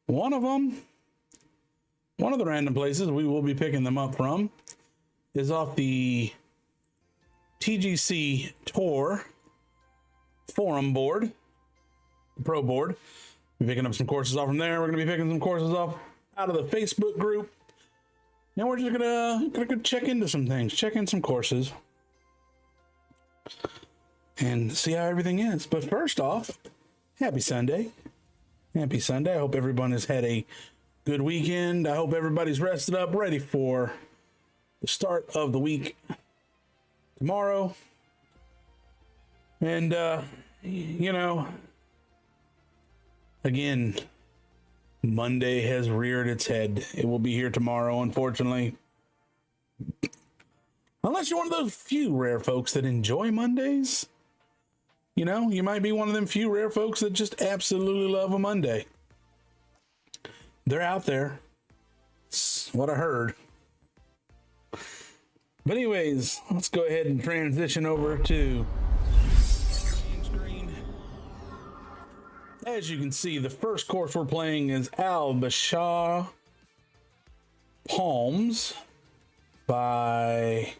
One of them, one of the random places we will be picking them up from is off the TGC Tour forum board, the pro board. We're picking up some courses off from there. We're going to be picking some courses off out of the Facebook group. And we're just gonna check into some things, check in some courses, and see how everything is. But first off, happy Sunday. Happy Sunday. I hope everyone has had a good weekend. I hope everybody's rested up, ready for the start of the week tomorrow. And, again, Monday has reared its head. It will be here tomorrow, unfortunately. Unless you're one of those few rare folks that enjoy Mondays. You know, you might be one of them few rare folks that just absolutely love a Monday. They're out there. what I heard. But anyways, let's go ahead and transition over to screen. As you can see, the first course we're playing is Al Bashar Palms by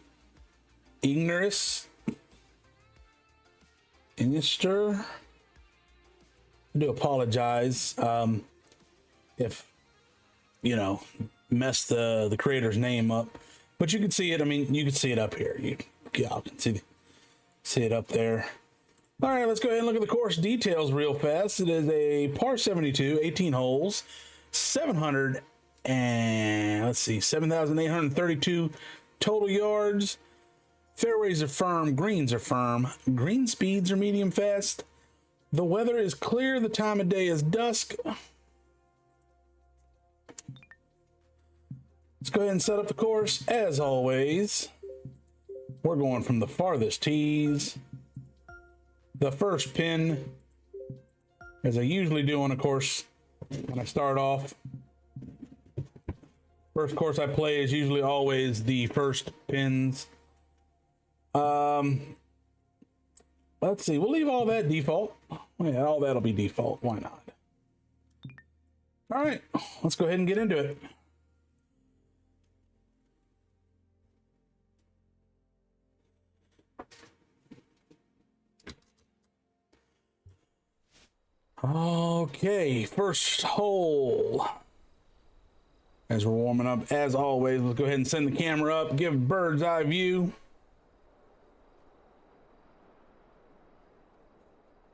Ignorus Inister. I do apologize if messed the creator's name up, but you can see it. I mean, you can see it up here. Y'all can see it up there. All right, let's go ahead and look at the course details real fast. It is a par 72, 18 holes, 7,832 total yards. Fairways are firm, greens are firm. Green speeds are medium fast. The weather is clear. The time of day is dusk. Let's go ahead and set up the course. As always, we're going from the farthest tees. The first pin, as I usually do on a course when I start off. First course I play is usually always the first pins. Let's see, we'll leave all that default. Yeah, all that'll be default. Why not? All right, let's go ahead and get into it. Okay, first hole. As we're warming up, as always, let's go ahead and send the camera up, give a bird's eye view.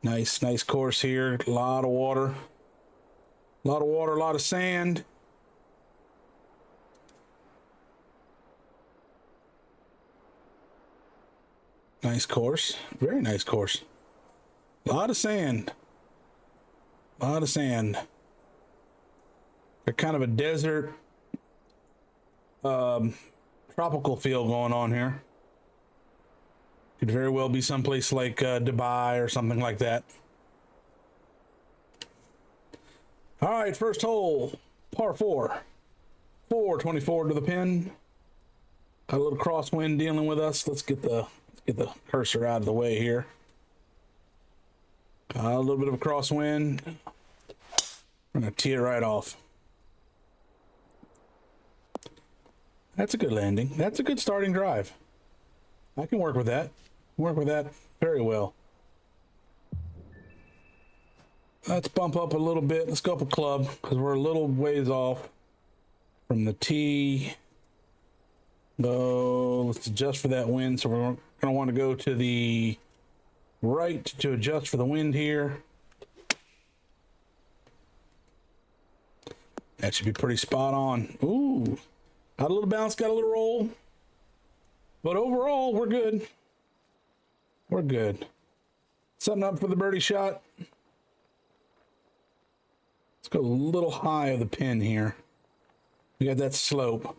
Nice course here. A lot of water. A lot of sand. Nice course. Very nice course. A lot of sand. They're kind of a desert, tropical feel going on here. Could very well be someplace like Dubai or something like that. All right, first hole, par 4. 424 to the pin. Got a little crosswind dealing with us. Let's get the cursor out of the way here. A little bit of a crosswind. I'm gonna tee it right off. That's a good landing. That's a good starting drive. I can work with that. Work with that very well. Let's bump up a little bit. Let's go up a club because we're a little ways off from the tee. Let's adjust for that wind. So we're going to want to go to the right to adjust for the wind here. That should be pretty spot on. Ooh, got a little bounce, got a little roll. But overall, we're good. We're good. Setting up for the birdie shot. Let's go a little high of the pin here. We got that slope.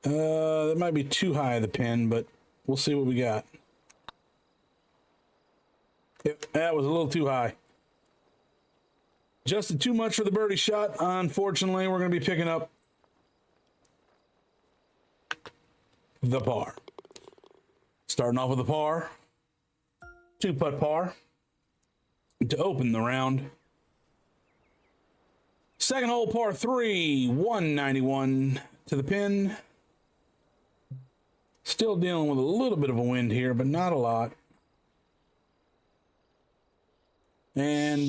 That might be too high of the pin, but we'll see what we got. Yep, that was a little too high. Adjusted too much for the birdie shot. Unfortunately, we're going to be picking up the par. Starting off with the par. 2-putt par to open the round. Second hole, par 3, 191 to the pin. Still dealing with a little bit of a wind here, but not a lot. And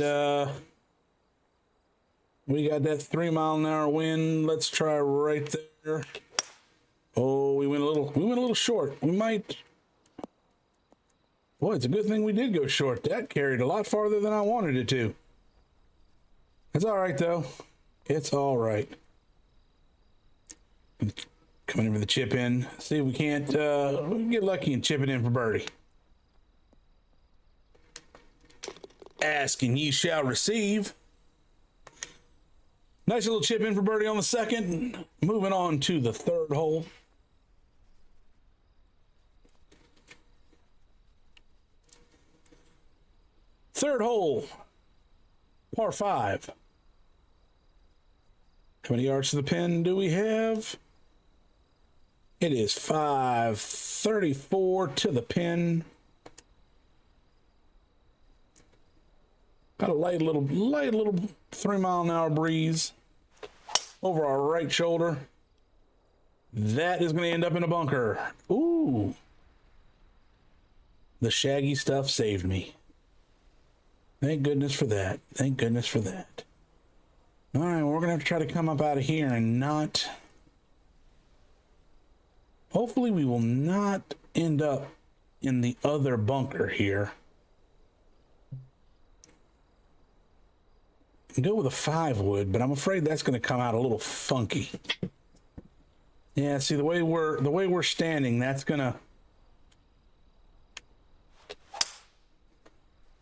we got that 3-mile-an-hour wind. Let's try right there. Oh, we went a little short. We might. Boy, it's a good thing we did go short. That carried a lot farther than I wanted it to. It's all right, though. It's all right. Coming in for the chip in. See if we can't we can get lucky and chip it in for birdie. Ask and ye shall receive. Nice little chip in for birdie on the second. Moving on to the third hole. Third hole, par 5. How many yards to the pin do we have? It is 534 to the pin. Got a light little 3-mile-an-hour breeze over our right shoulder. That is going to end up in a bunker. Ooh. The shaggy stuff saved me. Thank goodness for that. Thank goodness for that. All right, we're going to have to try to come up out of here and not... Hopefully we will not end up in the other bunker here. Go with a 5 wood, but I'm afraid that's going to come out a little funky. Yeah, see the way we're standing, that's gonna.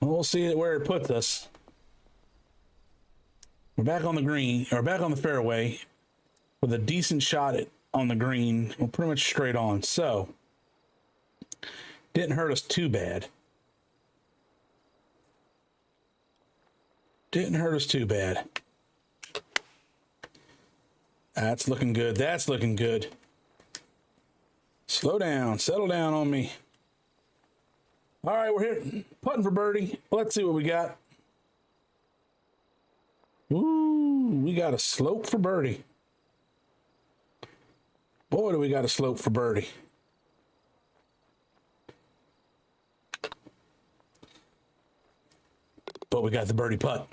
We'll see where it puts us. We're back on the green, or back on the fairway, with a decent shot on the green. We're pretty much straight on, so didn't hurt us too bad. Didn't hurt us too bad. That's looking good. That's looking good. Slow down. Settle down on me. All right, we're here putting for birdie. Let's see what we got. Ooh, we got a slope for birdie. Boy, do we got a slope for birdie. But we got the birdie putt.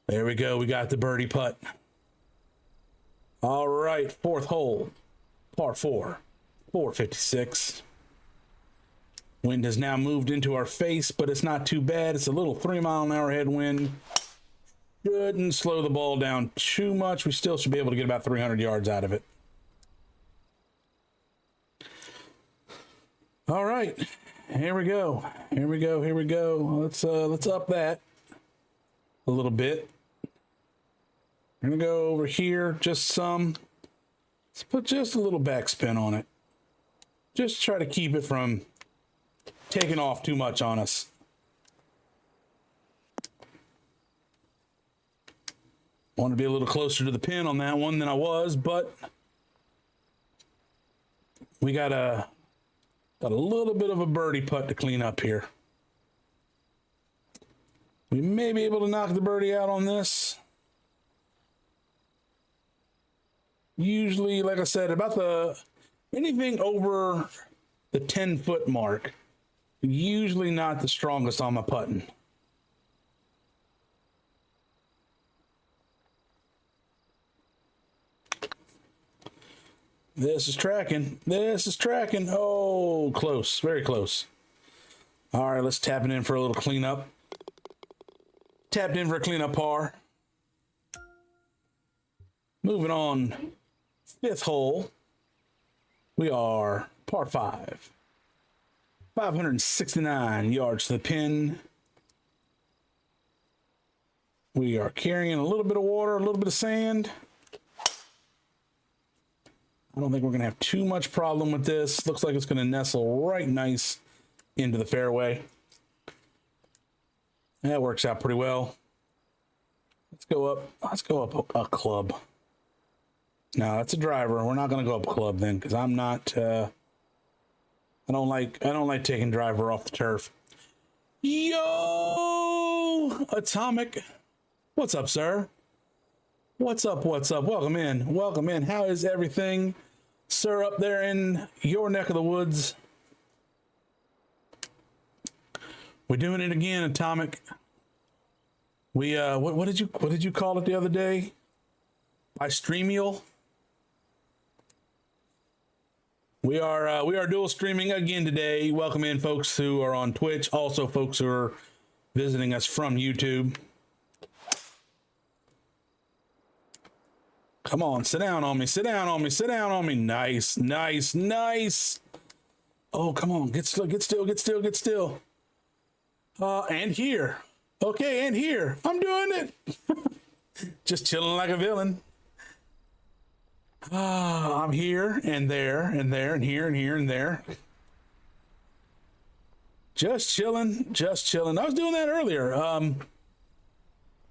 There we go. We got the birdie putt. All right, fourth hole, par 4, 456. Wind has now moved into our face, but it's not too bad. It's a little 3-mile-an-hour headwind. Shouldn't slow the ball down too much. We still should be able to get about 300 yards out of it. All right, here we go. Here we go. Here we go. Let's up that a little bit. We're gonna go over here, just some. Let's put just a little backspin on it. Just try to keep it from taking off too much on us. Want to be a little closer to the pin on that one than I was, but we got a little bit of a birdie putt to clean up here. We may be able to knock the birdie out on this. Usually, like I said, about anything over the 10-foot mark, usually not the strongest on my putting. This is tracking. This is tracking. Oh, close. Very close. All right, let's tap it in for a little cleanup. Tapped in for a cleanup par. Moving on. Fifth hole. We are par 5. 569 yards to the pin. We are carrying a little bit of water, a little bit of sand. I don't think we're going to have too much problem with this. Looks like it's going to nestle right nice into the fairway. That works out pretty well. Let's go up a club. No, it's a driver. We're not going to go up a club then, because I'm not I don't like taking driver off the turf. Yo, Atomic. What's up, sir? What's up? What's up? Welcome in. Welcome in. How is everything, sir, up there in your neck of the woods? We're doing it again, Atomic. We what did you call it the other day? By Streamial. We are dual streaming again today. Welcome in folks who are on Twitch, also folks who are visiting us from YouTube. Come on, sit down on me, sit down on me, sit down on me. Nice, nice, nice. Oh, come on, get still, get still, get still, get still. And here. Okay, and here. I'm doing it. Just chilling like a villain. I'm here and there and there and here and here and there. Just chilling, just chilling. I was doing that earlier. Not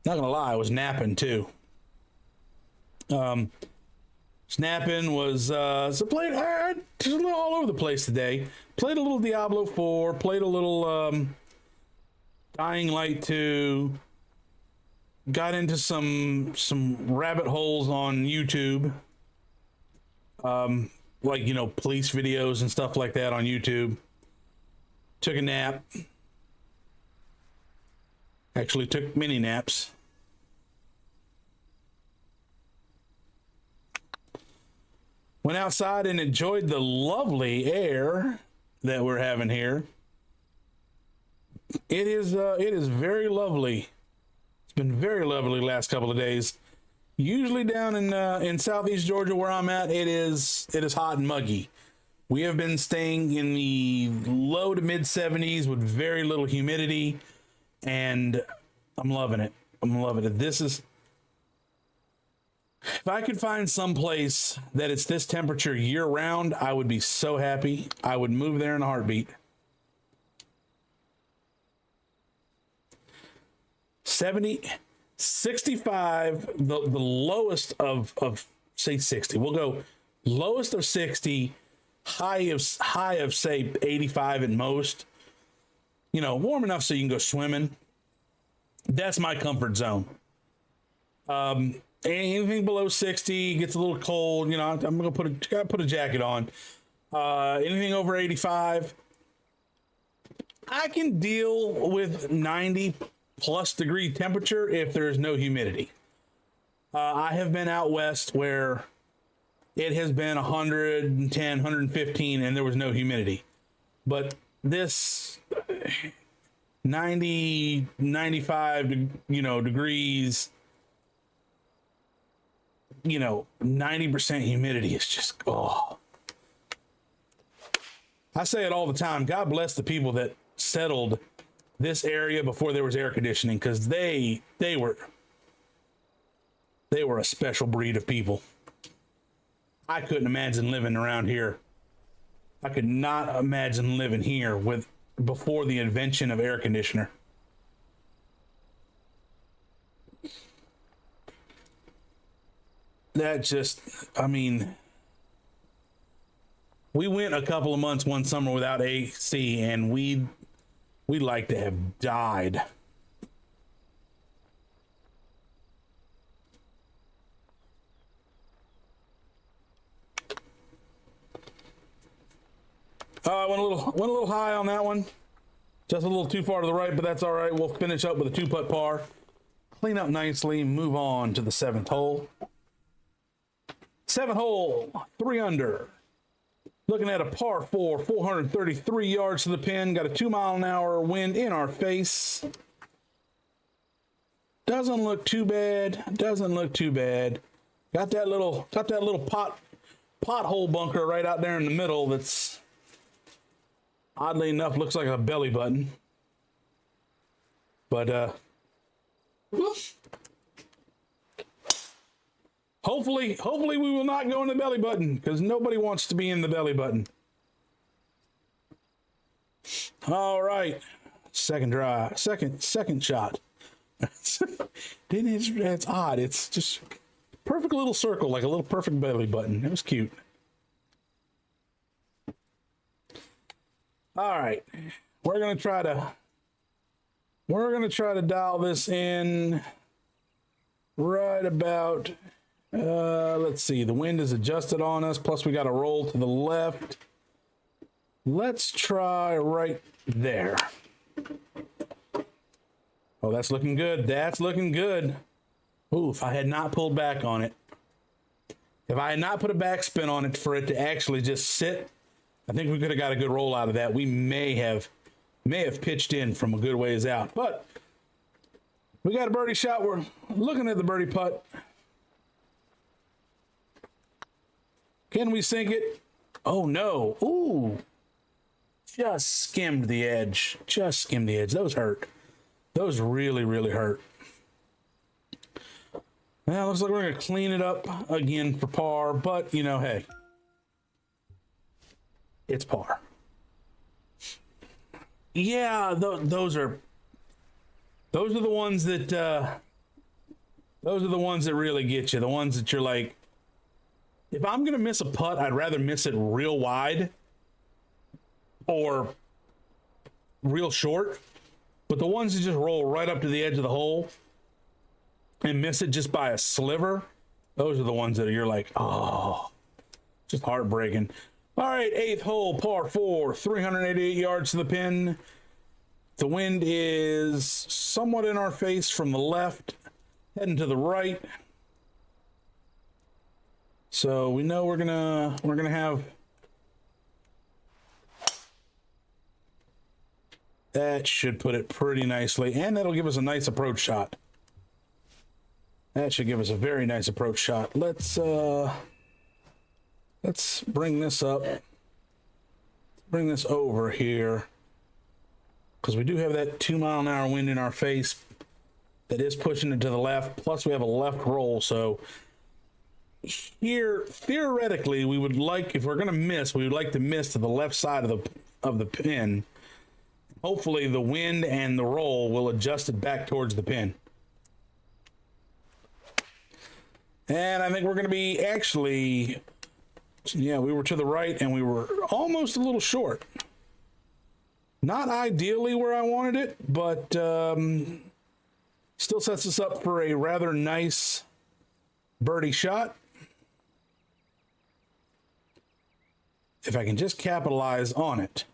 gonna lie, I was napping too. Snapping was so played just a little all over the place today. Played a little Diablo 4, played a little Dying Light 2, got into some rabbit holes on YouTube. Like, you know, police videos and stuff like that on YouTube. Took a nap. Actually took mini naps. Went outside and enjoyed the lovely air that we're having here. It is very lovely. It's been very lovely the last couple of days. Usually down in southeast Georgia where I'm at, it is hot and muggy. We have been staying in the low to mid 70s with very little humidity, and I'm loving it. I'm loving it. This is, if I could find some place that it's this temperature year round, I would be so happy. I would move there in a heartbeat. 65, the lowest of say 60. We'll go lowest of 60, high of say 85 at most. You know, warm enough so you can go swimming. That's my comfort zone. Anything below 60 gets a little cold. You know, I'm gonna put a jacket on. Anything over 85, I can deal with 90 plus degree temperature if there's no humidity. I have been out west where it has been 110, 115 and there was no humidity. But this 90, 95, degrees, 90% humidity is just, oh. I say it all the time. God bless the people that settled this area before there was air conditioning, because they were a special breed of people. I couldn't imagine living around here. I could not imagine living here before the invention of air conditioner. That just, we went a couple of months one summer without AC, and we'd like to have died. Went a little high on that one. Just a little too far to the right, but that's all right. We'll finish up with a 2-putt par. Clean up nicely, move on to the 7th hole. 7th hole, 3 under. Looking at a par 4, 433 yards to the pin. Got a 2-mile-an-hour wind in our face. Doesn't look too bad. Doesn't look too bad. Got that little pothole bunker right out there in the middle. That's oddly enough looks like a belly button. But Hopefully we will not go in the belly button, because nobody wants to be in the belly button. All right, second shot. It's odd. It's just perfect little circle, like a little perfect belly button. It was cute. All right, we're gonna try to dial this in right about. Let's see, the wind is adjusted on us, plus we got to roll to the left. Let's try right there. Oh, that's looking good. That's looking good. Ooh, if I had not pulled back on it, if I had not put a backspin on it for it to actually just sit, I think we could have got a good roll out of that. We may have pitched in from a good ways out, but we got a birdie shot. We're looking at the birdie putt. Can we sink it? Oh, no. Ooh. Just skimmed the edge. Just skimmed the edge. Those hurt. Those really, really hurt. Well, looks like we're going to clean it up again for par, but, hey. It's par. Yeah, those are the ones that Those are the ones that really get you. The ones that you're like, if I'm going to miss a putt, I'd rather miss it real wide or real short. But the ones that just roll right up to the edge of the hole and miss it just by a sliver, those are the ones that you're like, oh, just heartbreaking. All right, 8th hole, par 4, 388 yards to the pin. The wind is somewhat in our face from the left, heading to the right. So we know we're gonna have that. Should put it pretty nicely, and that'll give us a nice approach shot. That should give us a very nice approach shot. Let's bring this up. Bring this over here, because we do have that 2-mile-an-hour wind in our face that is pushing it to the left. Plus we have a left roll, so here theoretically we would like, if we're going to miss, we would like to miss to the left side of the pin. Hopefully the wind and the roll will adjust it back towards the pin. And I think we're going to be actually, yeah, we were to the right and we were almost a little short. Not ideally where I wanted it, but still sets us up for a rather nice birdie shot. If I can just capitalize on it.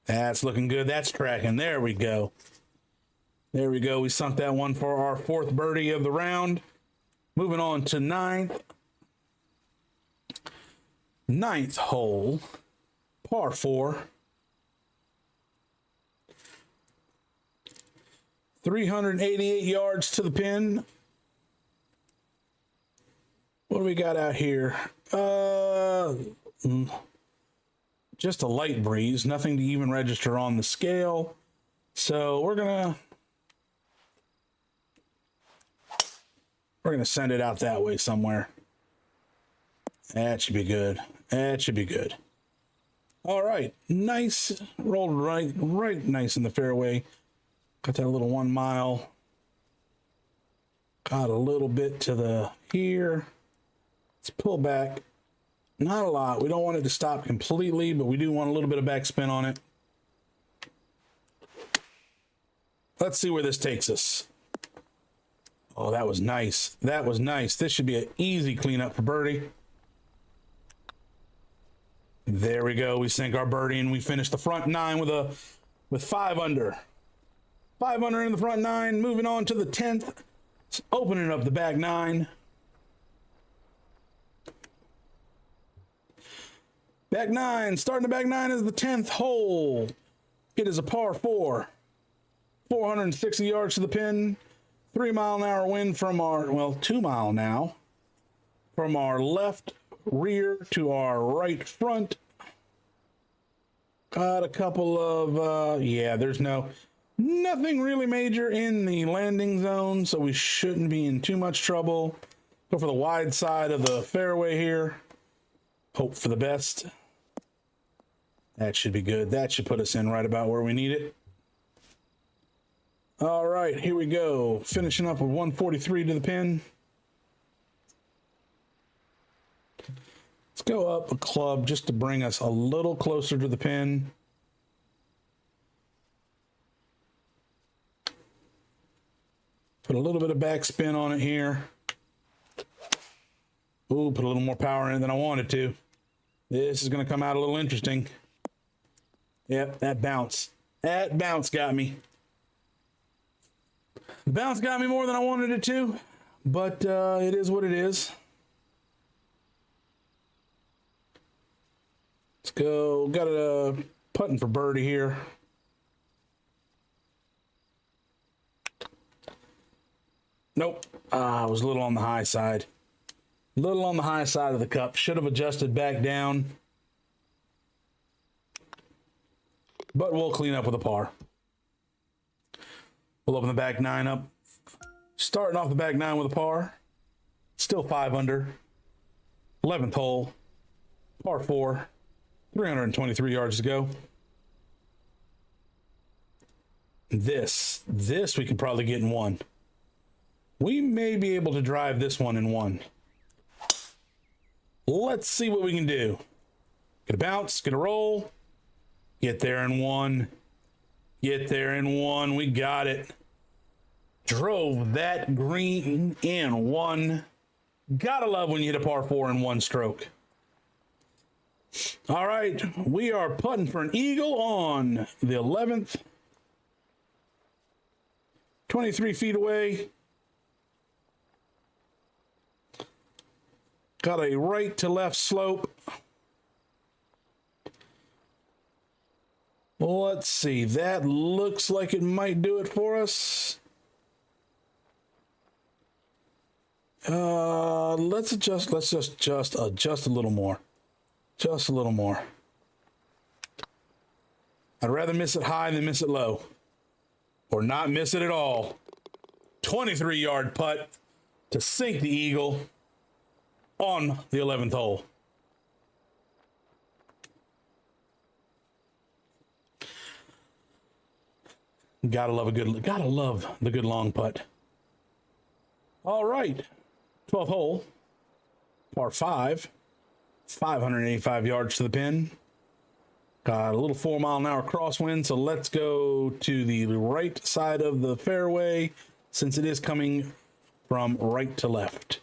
That's looking good. That's tracking. There we go. There we go. We sunk that one for our 4th birdie of the round. Moving on to 9th. 9th hole, par 4. 388 yards to the pin. What do we got out here? Just a light breeze, nothing to even register on the scale. So we're gonna send it out that way somewhere. That should be good. That should be good. All right, nice, rolled right nice in the fairway. Got that little 1 mile. Got a little bit to the here. Let's pull back. Not a lot. We don't want it to stop completely, but we do want a little bit of backspin on it. Let's see where this takes us. Oh, that was nice. That was nice. This should be an easy cleanup for birdie. There we go. We sink our birdie and we finish the front 9 with 5 under. 5 under in the front 9. Moving on to the 10th. Opening up the back 9. Back 9. Starting the back 9 is the 10th hole. It is a par 4. 460 yards to the pin. 3-mile-an-hour wind from our, well, 2 mile now. From our left rear to our right front. Got a couple of, yeah, there's nothing really major in the landing zone, so we shouldn't be in too much trouble. Go for the wide side of the fairway here. Hope for the best. That should be good. That should put us in right about where we need it. All right, here we go. Finishing up with 143 to the pin. Let's go up a club just to bring us a little closer to the pin. Put a little bit of backspin on it here. Ooh, put a little more power in it than I wanted to. This is going to come out a little interesting. Yep, that bounce. That bounce got me. The bounce got me more than I wanted it to, but it is what it is. Let's go. Got a putting for birdie here. Nope. I was a little on the high side. A little on the high side of the cup. Should have adjusted back down. But we'll clean up with a par. We'll open the back 9 up. Starting off the back 9 with a par. Still 5 under. 11th hole. Par 4. 323 yards to go. This we can probably get in one. We may be able to drive this one in one. Let's see what we can do. Get a bounce, get a roll. Get there in one. Get there in one. We got it. Drove that green in one. Gotta love when you hit a par 4 in one stroke. All right, we are putting for an eagle on the 11th. 23 feet away. Got a right to left slope. Let's see. That looks like it might do it for us. Let's adjust. Let's just adjust a little more. Just a little more. I'd rather miss it high than miss it low. Or not miss it at all. 23-yard putt to sink the eagle on the 11th hole. Gotta love the good long putt. All right. 12th hole. Par 5. 585 yards to the pin. Got a little 4-mile-an-hour crosswind, so let's go to the right side of the fairway since it is coming from right to left.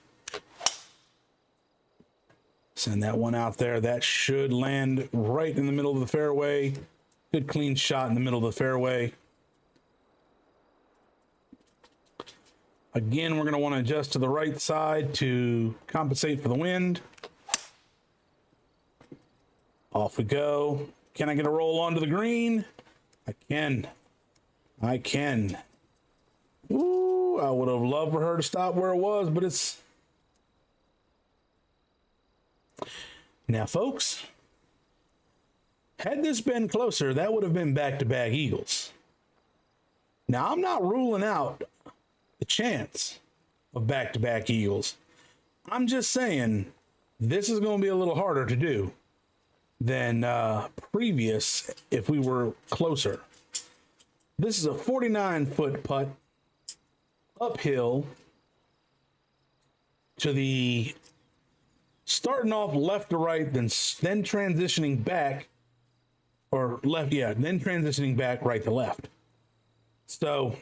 Send that one out there. That should land right in the middle of the fairway. Good clean shot in the middle of the fairway. Again, we're going to want to adjust to the right side to compensate for the wind. Off we go. Can I get a roll onto the green? I can. I can. Ooh, I would have loved for her to stop where it was, but it's... Now, folks, had this been closer, that would have been back-to-back eagles. Now, I'm not ruling out the chance of back-to-back eagles. I'm just saying this is going to be a little harder to do than previous if we were closer. This is a 49-foot putt uphill to the starting off left to right, then transitioning back, or left, yeah, then transitioning back right to left. So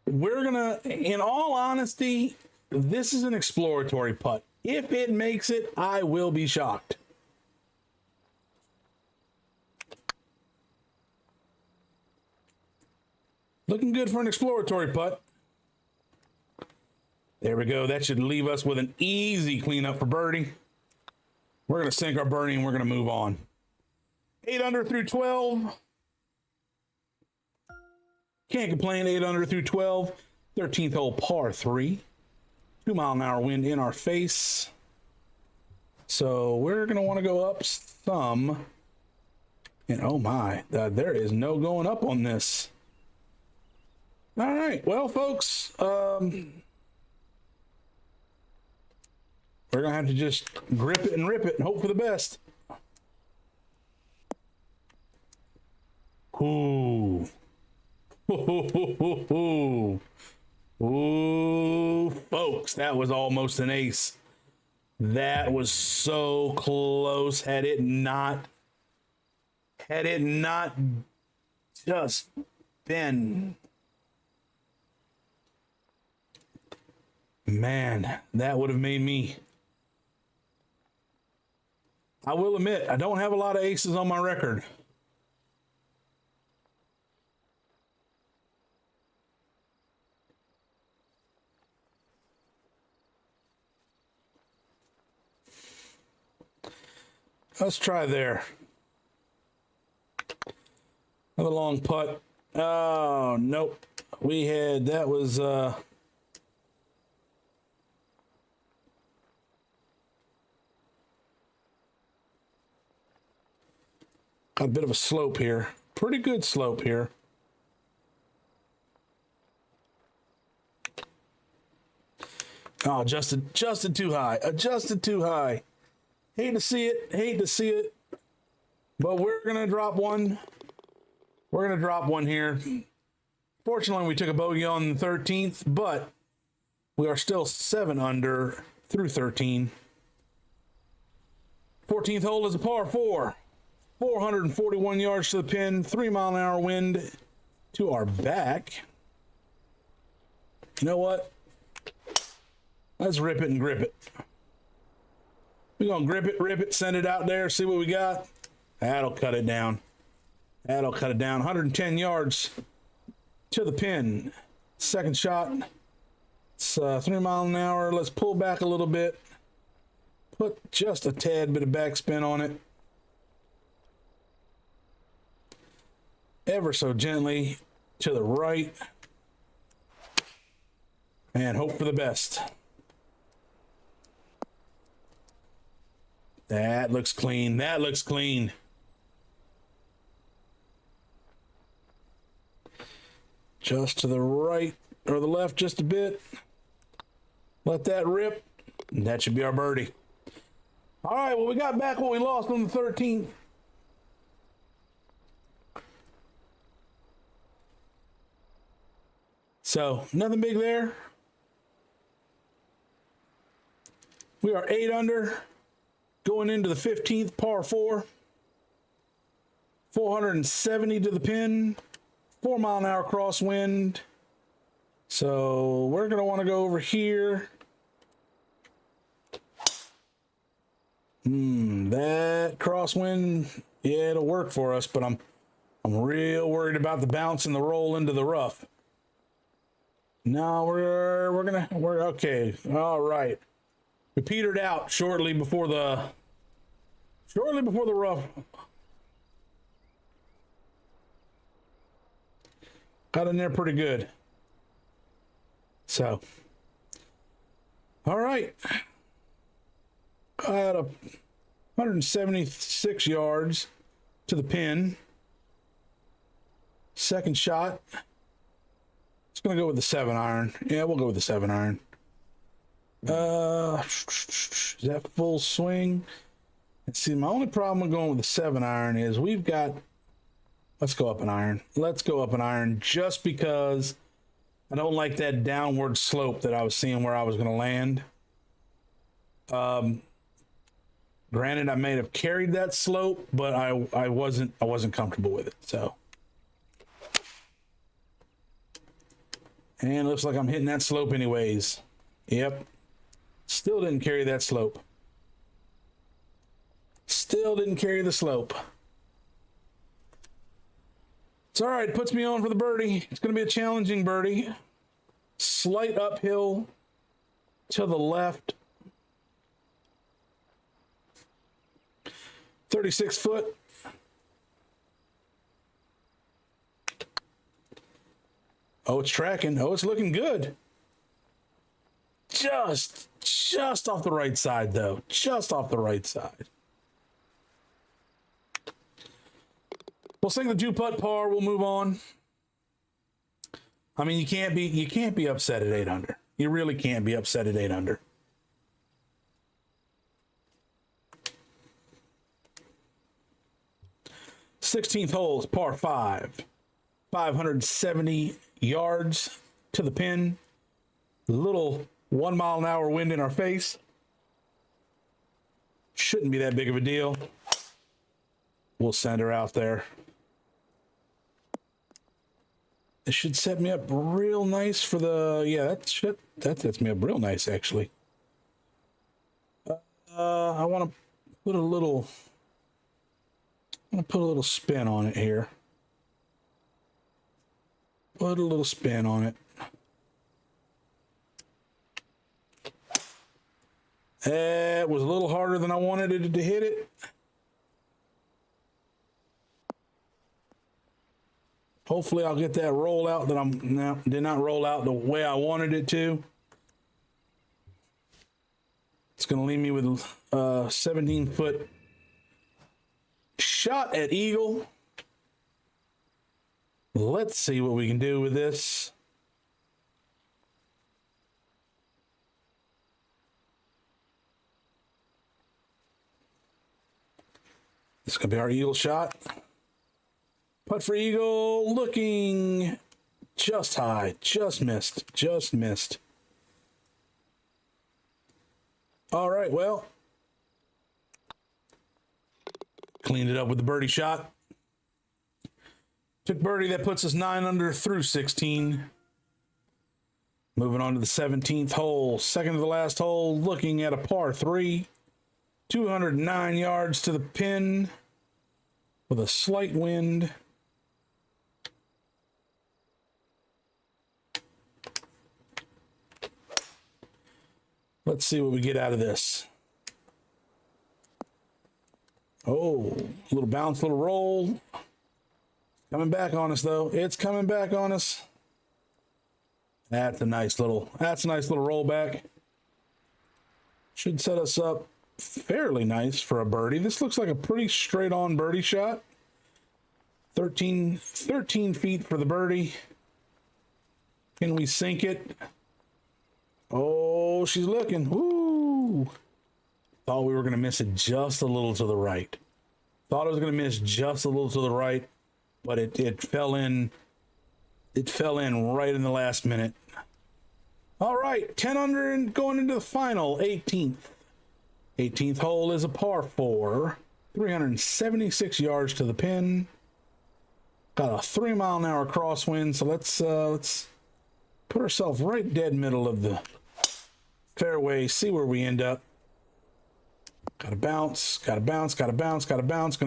we're gonna, in all honesty, this is an exploratory putt. If it makes it, I will be shocked. Looking good for an exploratory putt. There we go. That should leave us with an easy cleanup for birdie. We're going to sink our birdie and we're going to move on. 8 under through 12. Can't complain. 8 under through 12. 13th hole, par 3. 2-mile-an-hour wind in our face. So we're going to want to go up some. And oh my, there is no going up on this. All right. Well, folks, we're going to have to just grip it and rip it and hope for the best. Ooh. Ooh, folks, that was almost an ace. That was so close. Had it not just been, man, that would have made me. I will admit, I don't have a lot of aces on my record. Let's try there. Another long putt. Oh, nope. That was, got a bit of a slope here. Pretty good slope here. Oh, adjusted too high. Adjusted too high. Hate to see it. But we're going to drop one. We're going to drop one here. Fortunately, we took a bogey on the 13th, but we are still 7 under through 13. 14th hole is a par 4. 441 yards to the pin, 3-mile-an-hour wind to our back. You know what? Let's rip it and grip it. We're going to grip it, rip it, send it out there, see what we got. That'll cut it down. That'll cut it down. 110 yards to the pin. Second shot. It's 3 miles an hour. Let's pull back a little bit. Put just a tad bit of backspin on it. Ever so gently to the right. And hope for the best. That looks clean. That looks clean. Just to the right or the left just a bit. Let that rip. And that should be our birdie. All right, well, we got back what we lost on the 13th. So, nothing big there. We are 8 under. Going into the 15th, par 4. 470 to the pin. 4-mile-an-hour crosswind. So we're going to want to go over here. That crosswind, yeah, it'll work for us, but I'm real worried about the bounce and the roll into the rough. No, we're okay. All right. We petered out shortly before the rough. Got in there pretty good. So, all right. I had 176 yards to the pin. Second shot. It's going to go with the 7-iron. Yeah, we'll go with the 7-iron. Is that full swing? And see, my only problem with going with the 7-iron is we've got. Let's go up an iron. Let's go up an iron just because I don't like that downward slope that I was seeing where I was going to land. Granted, I may have carried that slope, but I wasn't comfortable with it. So, and it looks like I'm hitting that slope anyways. Yep. Still didn't carry that slope. Still didn't carry the slope. It's all right. It puts me on for the birdie. It's going to be a challenging birdie. Slight uphill to the left. 36 foot. Oh, it's tracking. Oh, it's looking good. Just off the right side, though. Just off the right side. We'll sing the 2-putt par. We'll move on. I mean, you can't be upset at 8 under. You really can't be upset at 8 under. Sixteenth hole is par 5. 570 yards to the pin. Little 1-mile-an-hour wind in our face. Shouldn't be that big of a deal. We'll send her out there. It should set me up real nice for the, yeah, that sets me up real nice, actually. I want to put a little spin on it here. Put a little spin on it. It was a little harder than I wanted it to hit it. Hopefully I'll get that roll out that did not roll out the way I wanted it to. It's going to leave me with a 17-foot shot at eagle. Let's see what we can do with this. This is going to be our eagle shot. Putt for eagle, looking just high, just missed. All right, well, cleaned it up with the birdie shot. Took birdie, that puts us 9 under through 16. Moving on to the 17th hole, second to the last hole, looking at a par 3. 209 yards to the pin with a slight wind. Let's see what we get out of this. Oh, a little bounce, little roll. Coming back on us, though. It's coming back on us. That's a nice little rollback. Should set us up fairly nice for a birdie. This looks like a pretty straight on birdie shot. 13 feet for the birdie. Can we sink it? Oh, she's looking. Woo! Thought we were going to miss it just a little to the right. Thought I was going to miss just a little to the right, but it fell in. It fell in right in the last minute. All right, 10 under and going into the final 18th. 18th hole is a par 4, 376 yards to the pin. Got a 3-mile-an-hour crosswind, so let's put ourselves right dead middle of the fairway, see where we end up. Gotta bounce. Gonna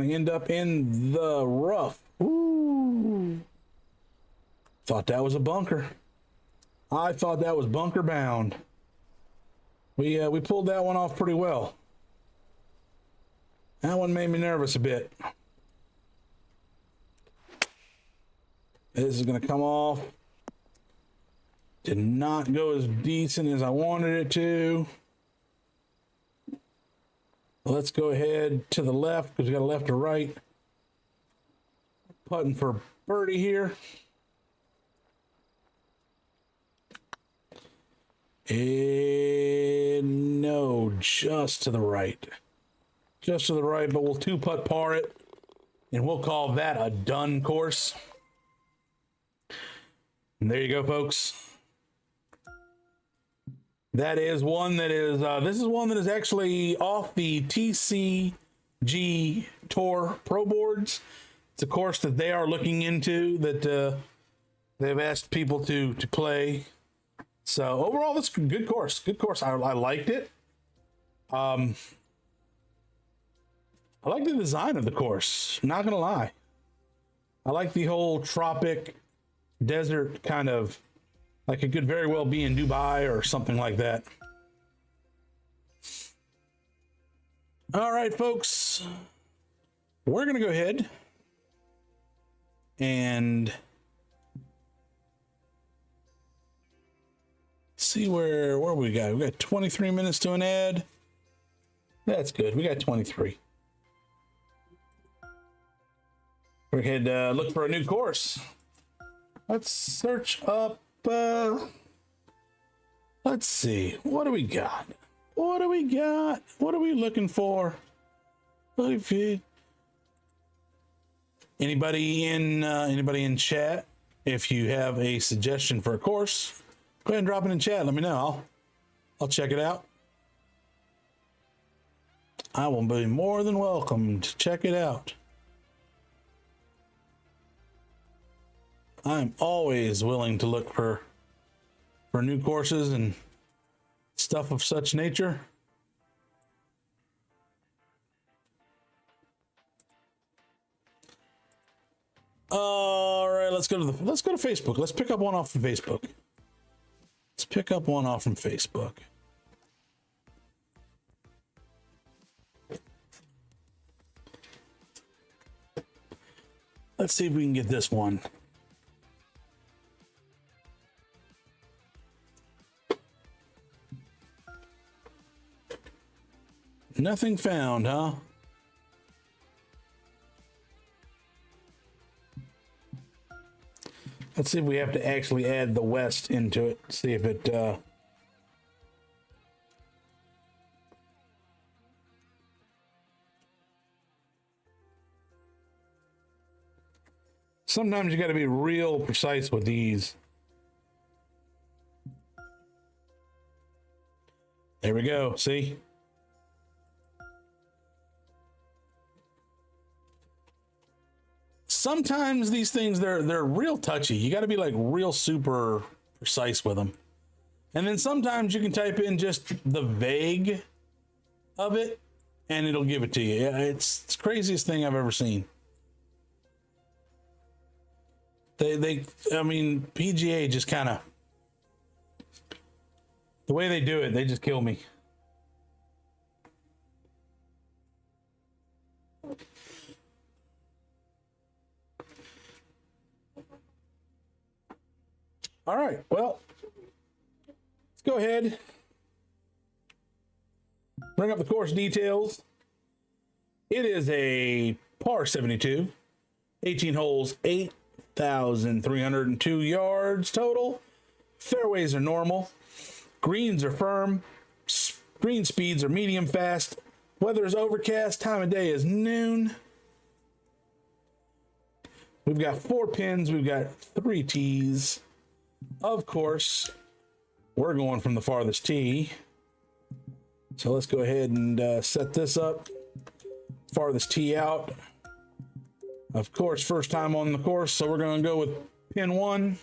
end up in the rough. Ooh. Thought that was a bunker. I thought that was bunker bound. We pulled that one off pretty well. That one made me nervous a bit. This is gonna come off. Did not go as decent as I wanted it to. Let's go ahead to the left because we got a left or right. Putting for birdie here. And no, just to the right. Just to the right, but we'll 2-putt par it. And we'll call that a done course. And there you go, folks. That is one that is, this is one that is actually off the PGA Tour Pro Boards. It's a course that they are looking into, that they've asked people to play. So overall, that's a good course. Good course. I liked it. I like the design of the course. Not gonna lie. I like the whole tropic desert kind of, like it could very well be in Dubai or something like that. All right, folks. We're gonna go ahead and see where we got. We got 23 minutes to an ad. That's good. We got 23. We could look for a new course. Let's search up. Let's see. What do we got? What do we got? What are we looking for? Anybody in chat? If you have a suggestion for a course, go ahead and drop it in chat. Let me know. I'll check it out. I will be more than welcome to check it out. I'm always willing to look for new courses and stuff of such nature. All right, let's go to Facebook. Let's pick up one off from Facebook. Let's see if we can get this one. Nothing found, huh? Let's see if we have to actually add the West into it. See if it Sometimes you got to be real precise with these. There we go. See? Sometimes these things, they're real touchy. You got to be like real super precise with them. And then sometimes you can type in just the vague of it and it'll give it to you. It's the craziest thing I've ever seen. I mean, PGA just kind of, the way they do it, they just kill me. All right, well, let's go ahead, bring up the course details. It is a par 72, 18 holes, 8,302 yards total. Fairways are normal. Greens are firm. Green speeds are medium fast. Weather is overcast. Time of day is noon. We've got 4 pins. We've got 3 tees. Of course, we're going from the farthest tee. So let's go ahead and set this up. Farthest tee out. Of course, first time on the course, so we're going to go with pin 1.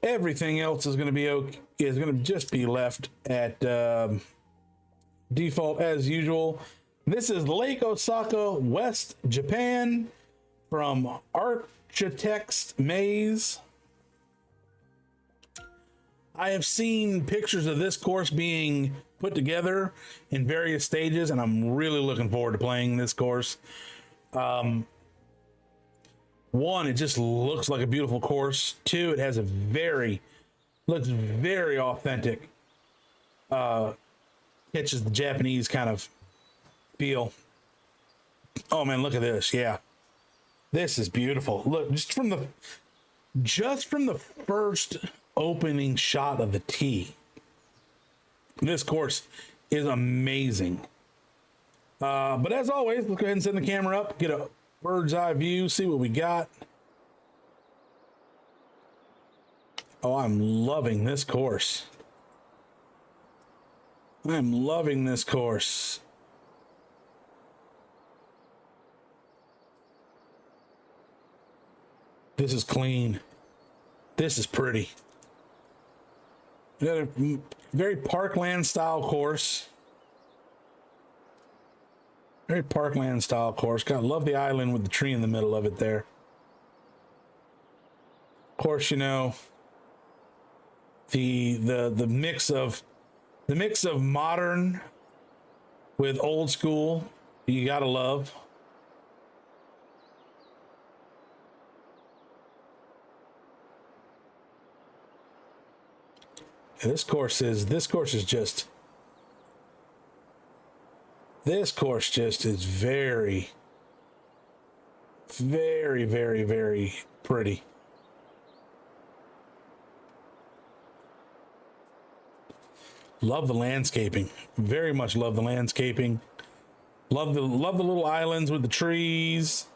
Everything else is going to be okay, is going to just be left at default as usual. This is Lake Osaka, West Japan, from Architects Maze. I have seen pictures of this course being put together in various stages, and I'm really looking forward to playing this course. One, it just looks like a beautiful course. 2, it has a looks very authentic. Catches the Japanese kind of feel. Oh man, look at this. Yeah. This is beautiful. Look, just from the first opening shot of the tee. This course is amazing. But as always, let's go ahead and send the camera up, get a bird's eye view, see what we got. Oh, I'm loving this course. I'm loving this course. This is clean. This is pretty. We got a very parkland style course. Very parkland style course. God, love the island with the tree in the middle of it there. Of course, you know, the mix of modern with old school, you gotta love. And this course just is very, very, very, very pretty. Love the landscaping. Very much love the landscaping. Love the little islands with the trees.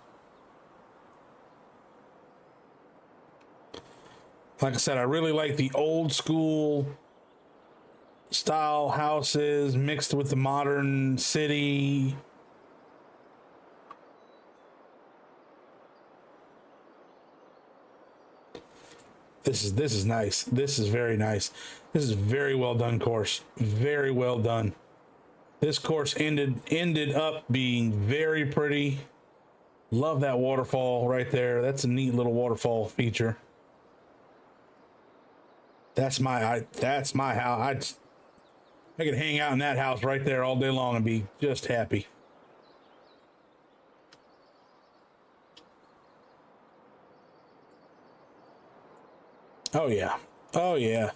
Like I said, I really like the old school style houses mixed with the modern city. This is nice. This is very nice. This is very well done course. Very well done. This course ended up being very pretty. Love that waterfall right there. That's a neat little waterfall feature. That's my house. I could hang out in that house right there all day long and be just happy. Oh yeah. Oh yeah.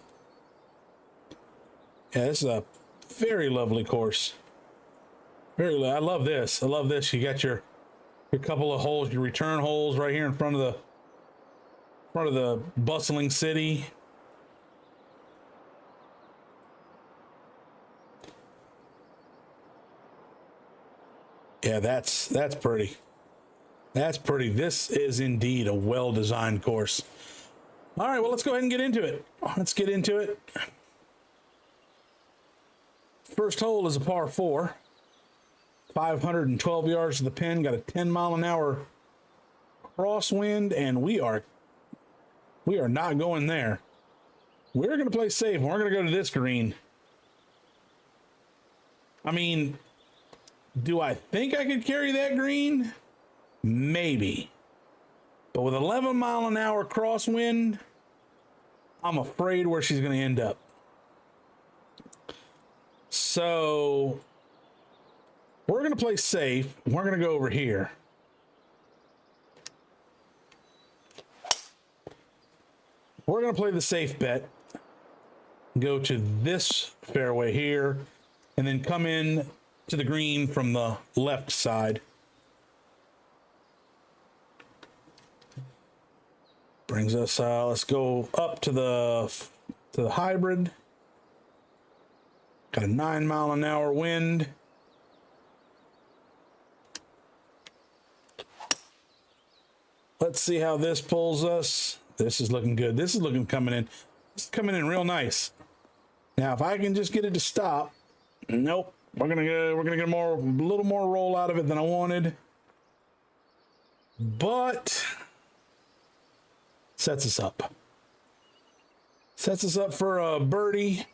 Yeah, this is a very lovely course. I love this. I love this. You got your couple of holes, your return holes right here in front of the bustling city. Yeah, that's pretty. That's pretty. This is indeed a well-designed course. All right, well, let's go ahead and get into it. Let's get into it. First hole is a par 4. 512 yards to the pin. Got a 10-mile-an-hour crosswind, and we are not going there. We're going to play safe. We're going to go to this green. I mean, do I think I could carry that green? Maybe. But with 11-mile-an-hour crosswind, I'm afraid where she's going to end up. So we're going to play safe. We're going to go over here. We're going to play the safe bet. Go to this fairway here, and then come in to the green from the left side. Brings us, let's go up to the hybrid. Got a 9-mile-an-hour wind. Let's see how this pulls us. This is looking good. This is looking coming in. This is coming in real nice. Now, if I can just get it to stop, nope. We're gonna get a little more roll out of it than I wanted. But sets us up. Sets us up for a birdie.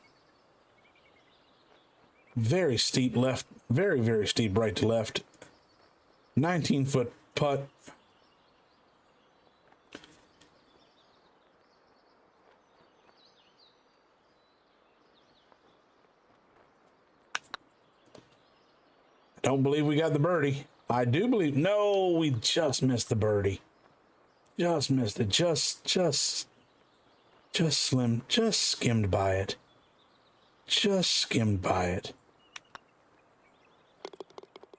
Very steep left, very, very steep right to left. 19-foot putt. Don't believe we got the birdie. I do believe, no, we just missed the birdie. Just missed it. Just skimmed by it. Just skimmed by it.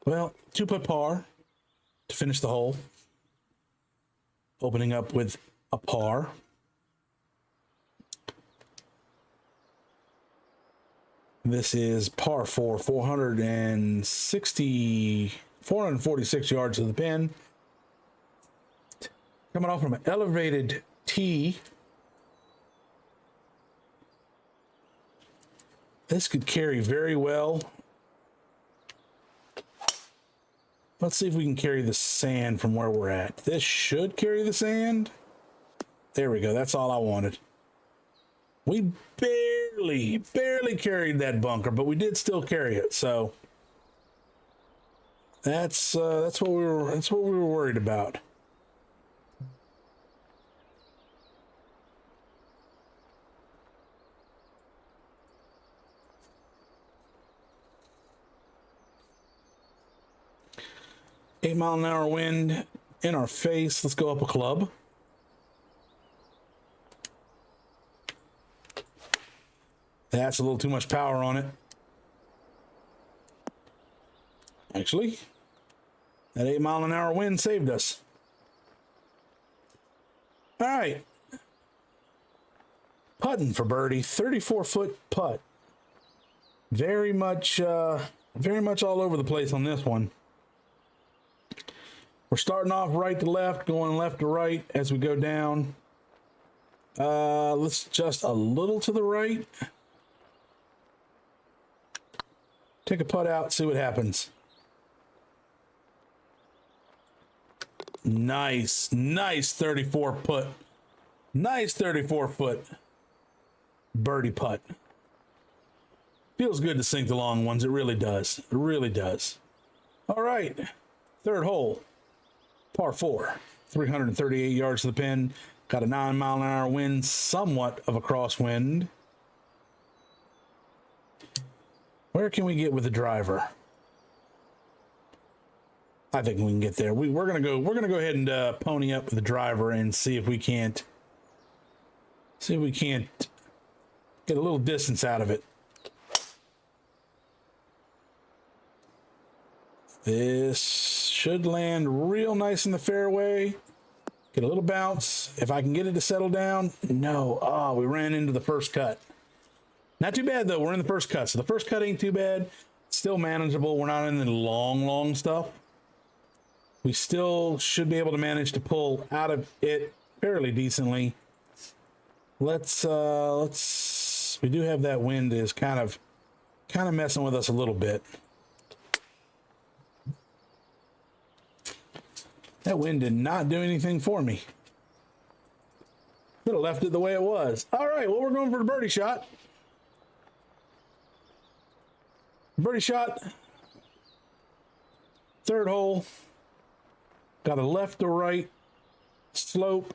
Well, 2-putt par to finish the hole. Opening up with a par. This is par 4, 446 yards to the pin. Coming off from an elevated tee. This could carry very well. Let's see if we can carry the sand from where we're at. This should carry the sand. There we go. That's all I wanted. We barely carried that bunker, but we did still carry it. So that's what we were worried about. Eight-mile-an-hour wind in our face. Let's go up a club. That's a little too much power on it. Actually, that 8-mile-an-hour wind saved us. All right. Putting for birdie, 34-foot putt. Very much all over the place on this one. We're starting off right to left, going left to right as we go down. Let's just a little to the right. Take a putt out, see what happens. Nice 34-foot. Nice 34-foot birdie putt. Feels good to sink the long ones. It really does. It really does. All right. Third hole. Par 4. 338 yards to the pin. Got a 9-mile-an-hour wind. Somewhat of a crosswind. Where can we get with the driver? I think we can get there. We're gonna go ahead and pony up with the driver and see if we can't get a little distance out of it. This should land real nice in the fairway. Get a little bounce. If I can get it to settle down. No. Oh, we ran into the first cut. Not too bad, though. We're in the first cut. So the first cut ain't too bad. Still manageable. We're not in the long stuff. We still should be able to manage to pull out of it fairly decently. Let's we do have that wind is kind of messing with us a little bit. That wind did not do anything for me. Could have left it the way it was. All right, well, we're going for the birdie shot. Birdie shot. Third hole. Got a left to right slope.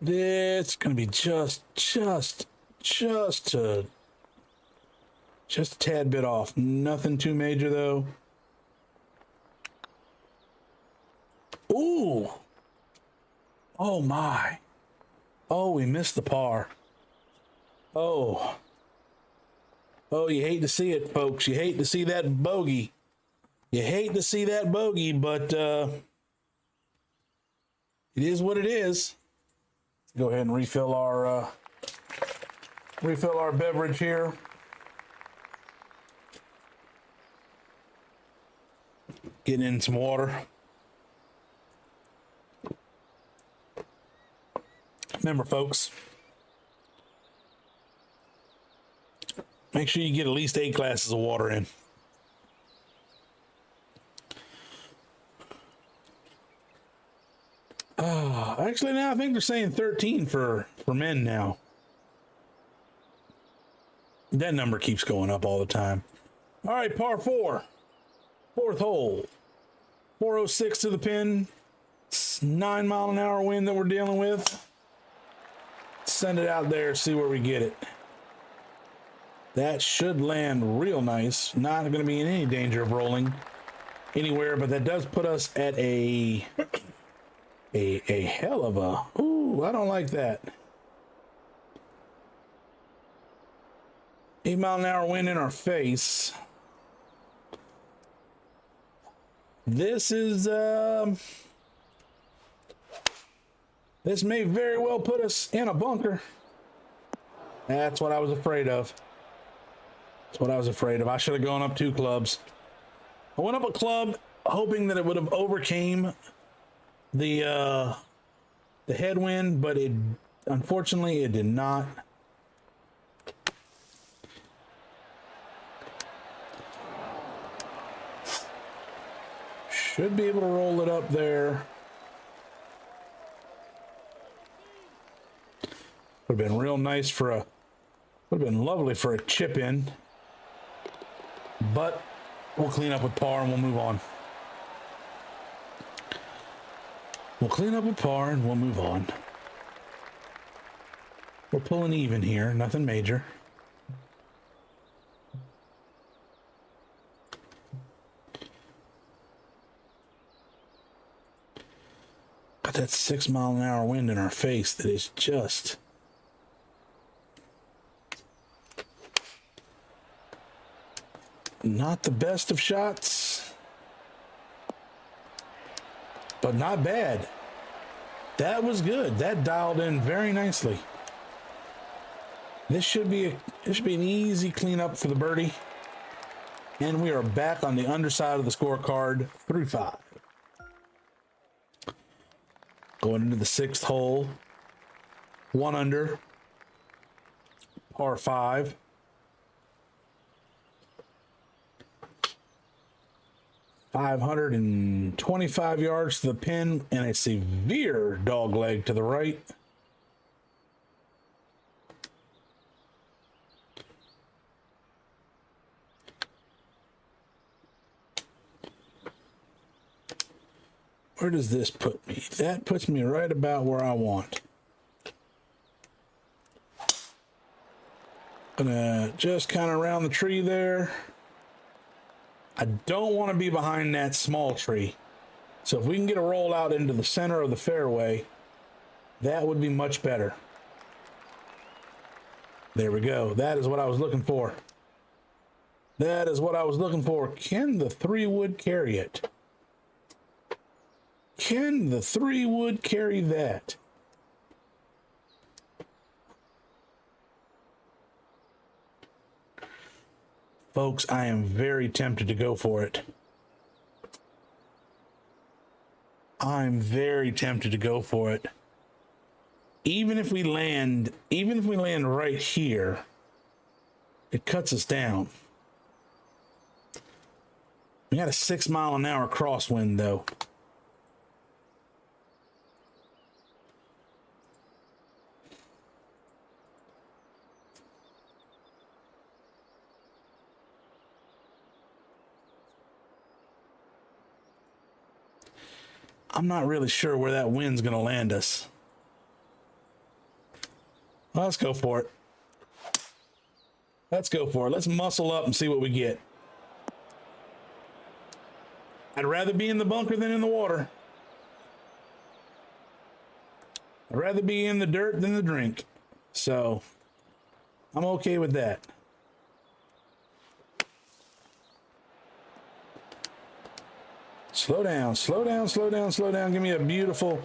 It's going to be just a tad bit off. Nothing too major though. Ooh. Oh my. Oh, we missed the par. Oh. Oh, you hate to see it, folks. You hate to see that bogey. You hate to see that bogey, but it is what it is. Go ahead and refill our beverage here. Getting in some water. Remember, folks, make sure you get at least 8 glasses of water in. Actually, now I think they're saying 13 for men now. That number keeps going up all the time. All right, par 4. Fourth hole. 406 to the pin. It's 9-mile-an-hour wind that we're dealing with. Send it out there, see where we get it. That should land real nice. Not going to be in any danger of rolling anywhere, but that does put us at a hell of a... Ooh, I don't like that. 8-mile-an-hour wind in our face. This is... This may very well put us in a bunker. That's what I was afraid of. That's what I was afraid of. I should have gone up 2 clubs. I went up a club hoping that it would have overcame the headwind, but it unfortunately it did not. Should be able to roll it up there. Would have been real nice for a, would have been lovely for a chip in, but we'll clean up with par and we'll move on. We'll clean up with par and we'll move on. We're pulling even here, nothing major. Got that 6-mile-an-hour wind in our face that is just... not the best of shots, but not bad. That was good. That dialed in very nicely. This should be an easy cleanup for the birdie. And we are back on the underside of the scorecard, 3-5. Going into the 6th hole, 1 under, par 5. 525 yards to the pin and a severe dog leg to the right. Where does this put me? That puts me right about where I want. Gonna just kind of round the tree there. I don't want to be behind that small tree. So if we can get a roll out into the center of the fairway, that would be much better. There we go. That is what I was looking for. That is what I was looking for. Can the 3-wood carry it? Can the 3-wood carry that? Folks, I am very tempted to go for it. I'm very tempted to go for it. Even if we land right here, it cuts us down. We got a 6-mile-an-hour crosswind, though. I'm not really sure where that wind's going to land us. Well, let's go for it. Let's go for it. Let's muscle up and see what we get. I'd rather be in the bunker than in the water. I'd rather be in the dirt than the drink. So, I'm okay with that. Slow down, slow down, slow down, slow down. Give me a beautiful,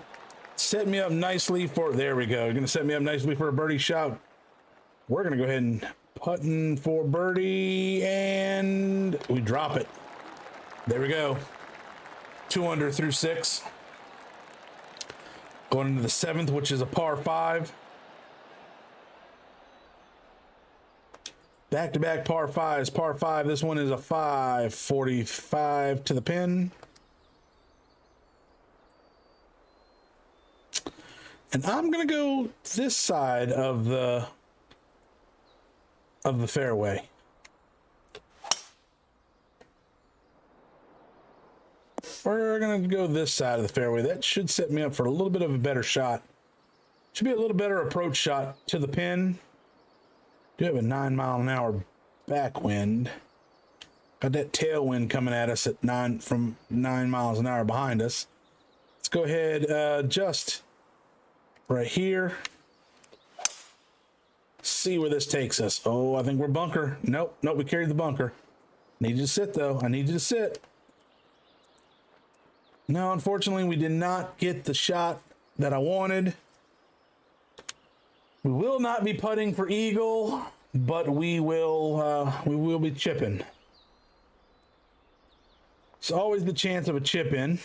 set me up nicely for, there we go. You're going to set me up nicely for a birdie shot. We're going to go ahead and putting for birdie, and we drop it. There we go. 2 under through 6. Going into the 7th, which is a par 5. Back-to-back par 5s. Par 5, this one is a 545 to the pin. And I'm going to go this side of the fairway. We're going to go this side of the fairway. That should set me up for a little bit of a better shot. Should be a little better approach shot to the pin. Do have a 9-mile-an-hour backwind. Got that tailwind coming at us at 9 miles an hour behind us. Let's go ahead, just right here. See where this takes us. Oh, I think we're bunker. Nope, we carried the bunker. Need you to sit, though. I need you to sit. No, unfortunately, we did not get the shot that I wanted. We will not be putting for eagle, but we will be chipping. It's always the chance of a chip in.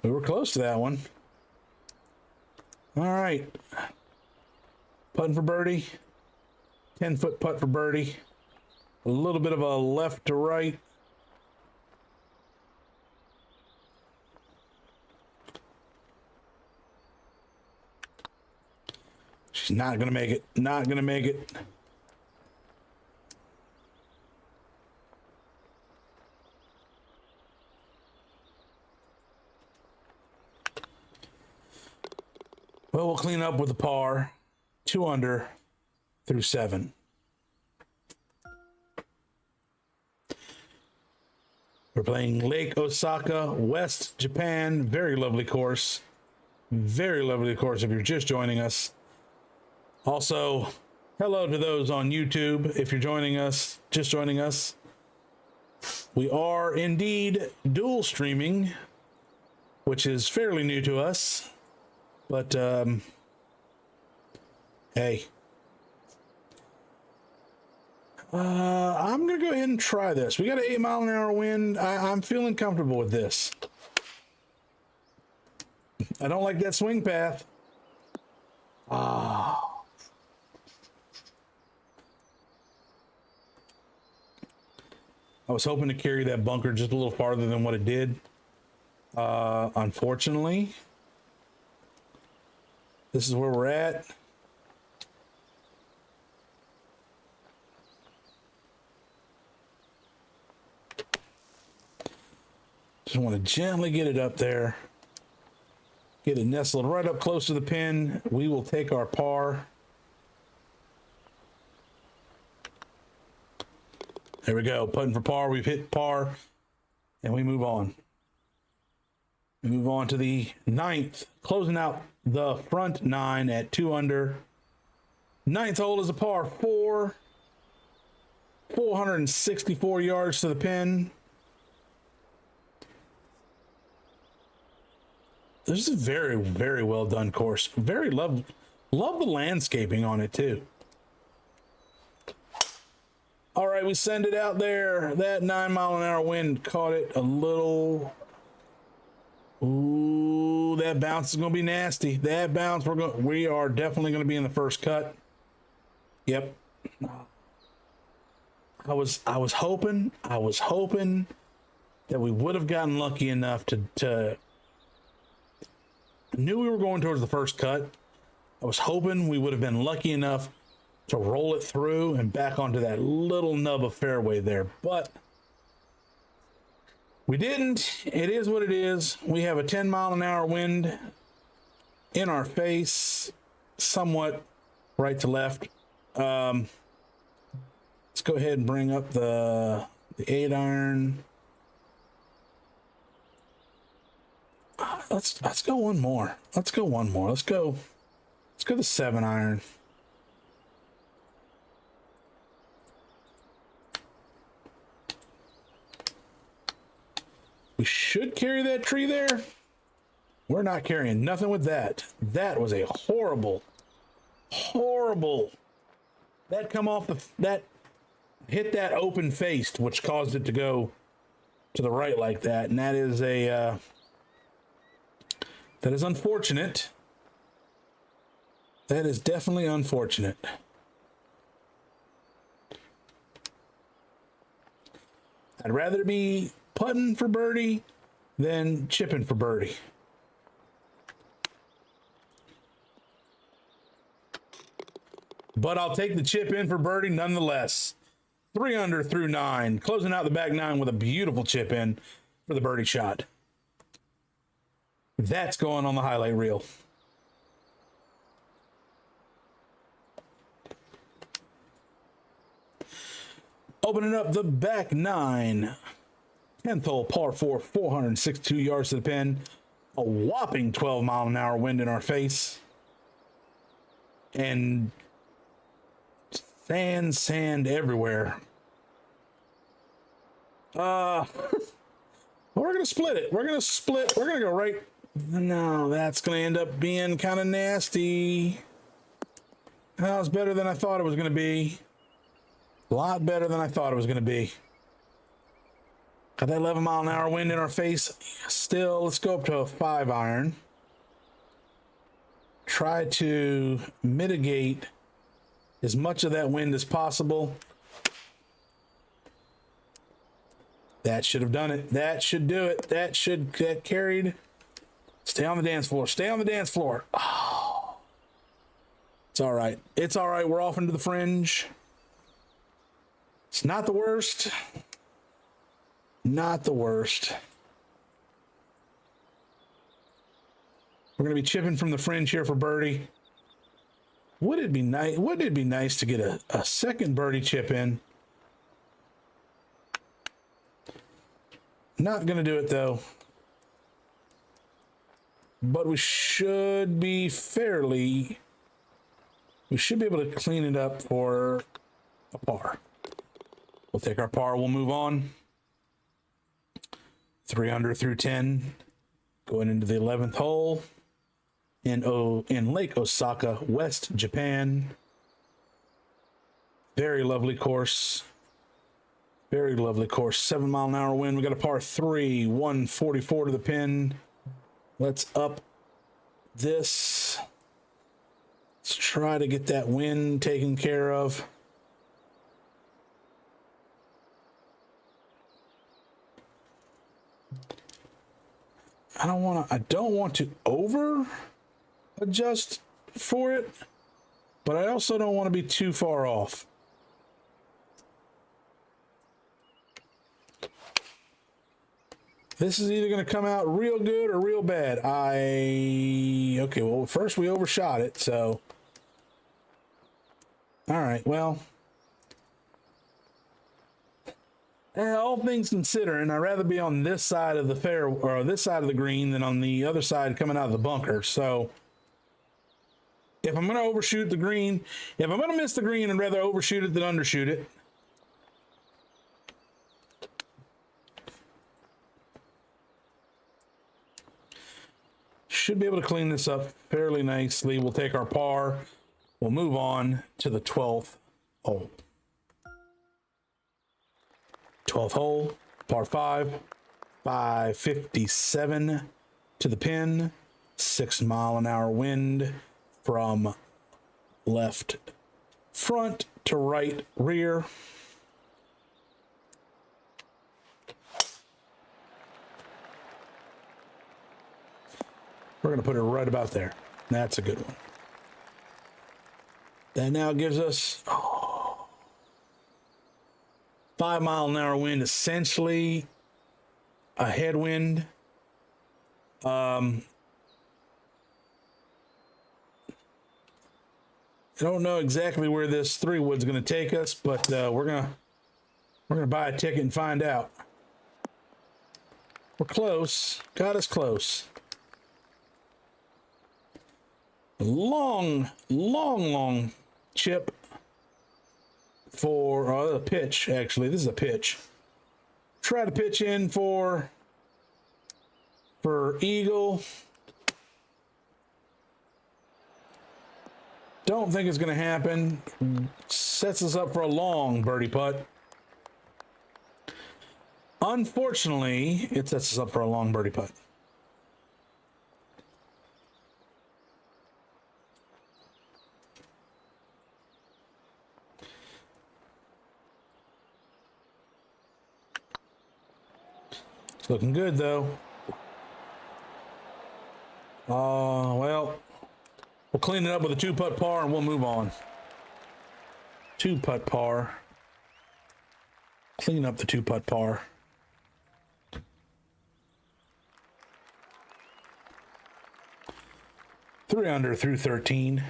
We were close to that one. All right. Putting for birdie. 10-foot putt for birdie. A little bit of a left to right. She's not going to make it. Not going to make it. Well, we'll clean up with a par. 2 under through 7. We're playing Lake Osaka, West Japan. Very lovely course. Very lovely course if you're just joining us. Also, hello to those on YouTube. If you're just joining us. We are indeed dual streaming, which is fairly new to us. But, hey. I'm going to go ahead and try this. We got an 8-mile-an-hour wind. I'm feeling comfortable with this. I don't like that swing path. I was hoping to carry that bunker just a little farther than what it did. Unfortunately, this is where we're at. Just want to gently get it up there. Get it nestled right up close to the pin. We will take our par. There we go. Putting for par. We've hit par. And we move on. We move on to the 9th. Closing out the front 9 at 2 under. 9th hole is a par 4. 464 yards to the pin. This is a very, very well done course. Very love the landscaping on it too. All right, we send it out there. That 9-mile-an-hour wind caught it a little. Ooh, that bounce is going to be nasty. That bounce, we are definitely going to be in the first cut. Yep. I was hoping that we would have gotten lucky enough to I knew we were going towards the first cut. I was hoping we would have been lucky enough to roll it through and back onto that little nub of fairway there, but we didn't. It is what it is. We have a 10-mile-an-hour wind in our face, somewhat right to left. Let's go ahead and bring up the 8-iron. Let's go one more. Let's go the 7-iron. We should carry that tree there. We're not carrying nothing with that. That was a horrible. That come off that hit that open face, which caused it to go to the right like that, and that is unfortunate. That is definitely unfortunate. I'd rather be putting for birdie than chipping for birdie. But I'll take the chip in for birdie nonetheless. 3 under through 9, closing out the back 9 with a beautiful chip in for the birdie shot. That's going on the highlight reel. Opening up the back 9. 10th hole, par 4, 462 yards to the pin. A whopping 12-mile-an-hour wind in our face. And sand everywhere. We're going to split it. We're going to go right. No, that's going to end up being kind of nasty. That was better than I thought it was going to be. A lot better than I thought it was going to be. Got that 11-mile-an-hour wind in our face. Still, let's go up to a 5-iron. Try to mitigate as much of that wind as possible. That should have done it. That should do it. That carried. Stay on the dance floor. Stay on the dance floor. Oh. It's all right. It's all right. We're off into the fringe. It's not the worst. Not the worst. We're going to be chipping from the fringe here for birdie. Wouldn't it be nice to get a second birdie chip in? Not going to do it though. But we should be able to clean it up for a par. We'll take our par, we'll move on. 3 under through 10. Going into the 11th hole in Lake Osaka, West Japan. Very lovely course. Very lovely course. 7-mile-an-hour wind. We got a par 3, 144 to the pin. Let's up this. Let's try to get that wind taken care of. I don't want to over adjust for it, but I also don't want to be too far off. This is either going to come out real good or real bad. Okay, well, first we overshot it, so. All right, well. All things considering, I'd rather be on this side of the fair or this side of the green than on the other side coming out of the bunker. So if I'm going to overshoot the green, if I'm going to miss the green, I'd rather overshoot it than undershoot it. should be able to clean this up fairly nicely. We'll take our par. We'll move on to the 12th hole. 12th hole, par 5, 557 to the pin, 6-mile-an-hour wind from left front to right rear. We're going to put it right about there. That's a good one. That now gives us 5-mile-an-hour wind, essentially a headwind. I don't know exactly where this 3-wood's going to take us, but we're gonna buy a ticket and find out. We're close. Got us close. Long chip for a pitch. Actually, this is a pitch. Try to pitch in for eagle. Don't think it's going to happen. Sets us up for a long birdie putt. Unfortunately, it sets us up for a long birdie putt. It's looking good, though. Well, we'll clean it up with a 2-putt par and we'll move on. 2-putt par. Clean up the 2-putt par. Three under through 13.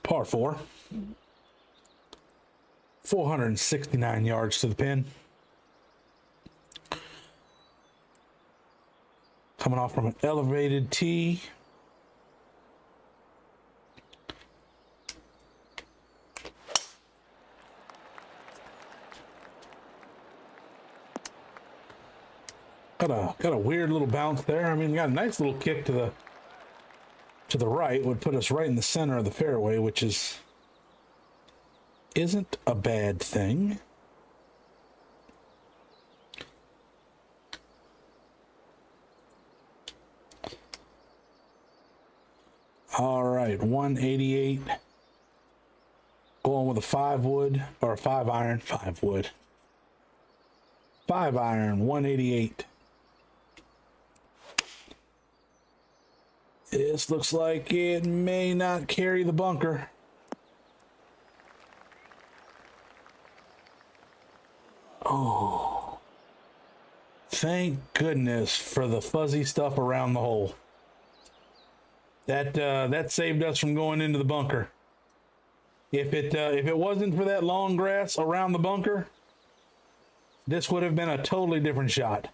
Par 4. 469 yards to the pin. Coming off from an elevated tee. Got a weird little bounce there. I mean, got a nice little kick to the right. Would put us right in the center of the fairway, which isn't a bad thing. All right, 188. Going with a 5-wood or a 5-iron. 5-wood. 5-iron, 188. This looks like it may not carry the bunker. Oh, thank goodness for the fuzzy stuff around the hole. That saved us from going into the bunker. If it wasn't for that long grass around the bunker, this would have been a totally different shot.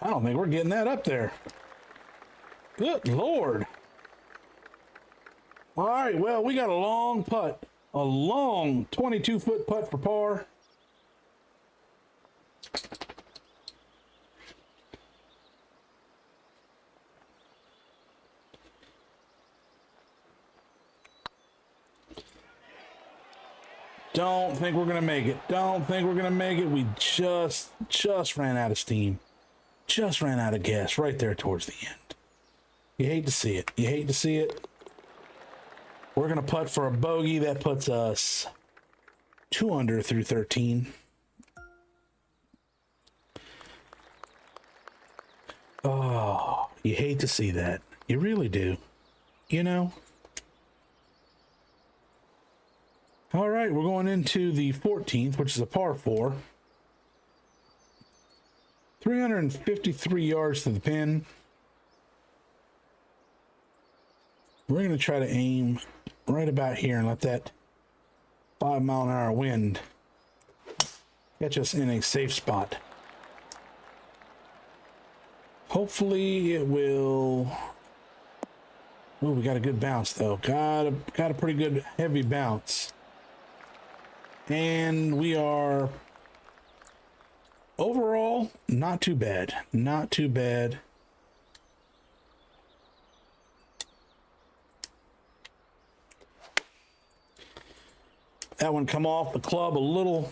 I don't think we're getting that up there. Good Lord. All right, well, we got a long putt. A long 22-foot putt for par. Don't think we're going to make it. Don't think we're going to make it. We just ran out of steam. Just ran out of gas right there towards the end. You hate to see it. You hate to see it. We're going to putt for a bogey. That puts us 2 under through 13. Oh, you hate to see that. You really do. You know? All right, we're going into the 14th, which is a par 4. 353 yards to the pin. We're going to try to aim right about here and let that 5-mile-an-hour wind catch us in a safe spot. Hopefully it will. Oh, we got a good bounce though. Got a pretty good heavy bounce. And we are overall not too bad. Not too bad. That one come off the club a lot.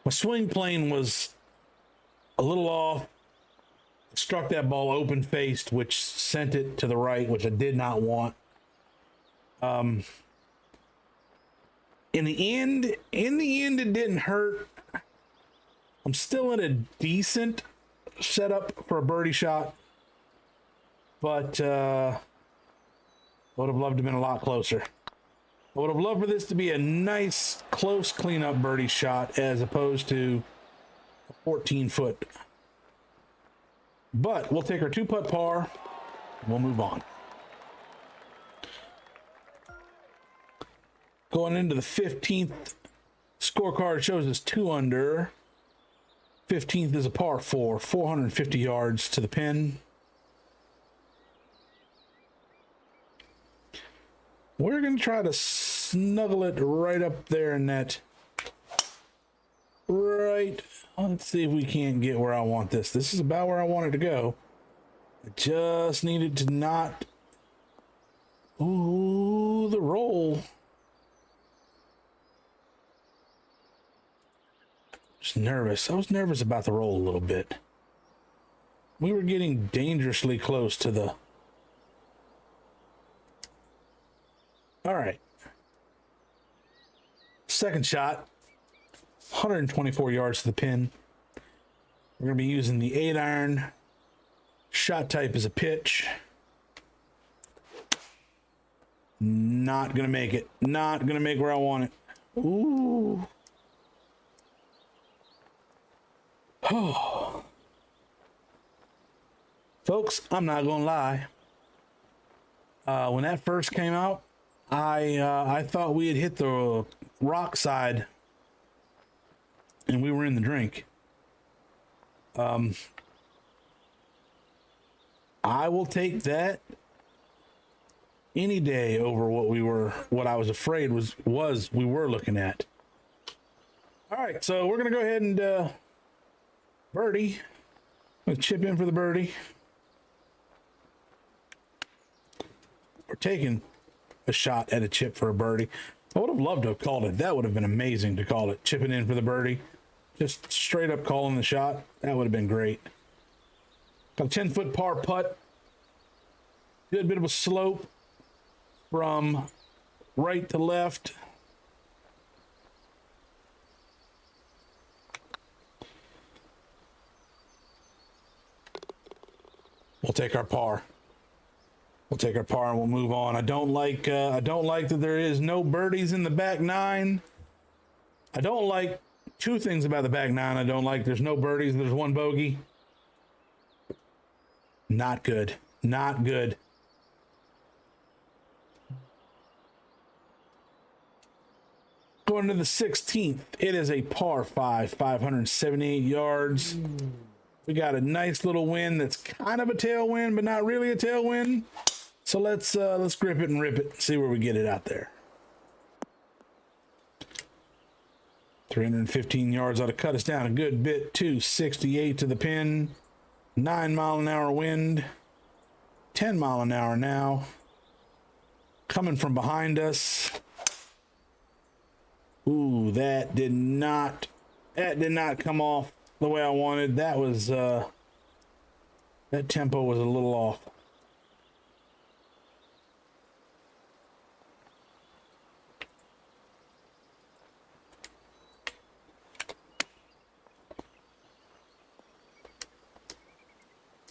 My swing plane was a little off. Struck that ball open faced, which sent it to the right, which I did not want. In the end, it didn't hurt. I'm still in a decent setup for a birdie shot, but I would have loved to have been a lot closer. I would have loved for this to be a nice, close cleanup birdie shot as opposed to a 14-foot. But we'll take our 2-putt par. And we'll move on. Going into the 15th, scorecard shows us 2 under. 15th is a par 4, 450 yards to the pin. We're going to try to snuggle it right up there in that. Right. Let's see if we can't get where I want this. This is about where I want it to go. I just needed to not. Ooh, the roll. Just nervous. I was nervous about the roll a little bit. We were getting dangerously close to the. All right. Second shot. 124 yards to the pin. We're going to be using the 8-iron. Shot type is a pitch. Not going to make it. Not going to make where I want it. Ooh. Oh. Folks, I'm not going to lie. When that first came out, I thought we had hit the rock side and we were in the drink. I will take that any day over what I was afraid we were looking at. All right, so we're gonna go ahead and birdie. Let's chip in for the birdie. We're taking a shot at a chip for a birdie. I would have loved to have called it. That would have been amazing to call it. Chipping in for the birdie. Just straight up calling the shot. That would have been great. Got a 10-foot par putt. Good bit of a slope from right to left. We'll take our par. We'll take our par and we'll move on. I don't like that there is no birdies in the back nine. I don't like two things about the back nine. I don't like there's no birdies, there's one bogey. Not good. Not good. Going to the 16th. It is a par 5, 578 yards. We got a nice little wind that's kind of a tailwind, but not really a tailwind. So let's grip it and rip it, see where we get it out there. 315 yards ought to cut us down a good bit. 268 to the pin. 9-mile-an-hour wind. 10-mile-an-hour now. Coming from behind us. Ooh, that did not come off the way I wanted. That was that tempo was a little off.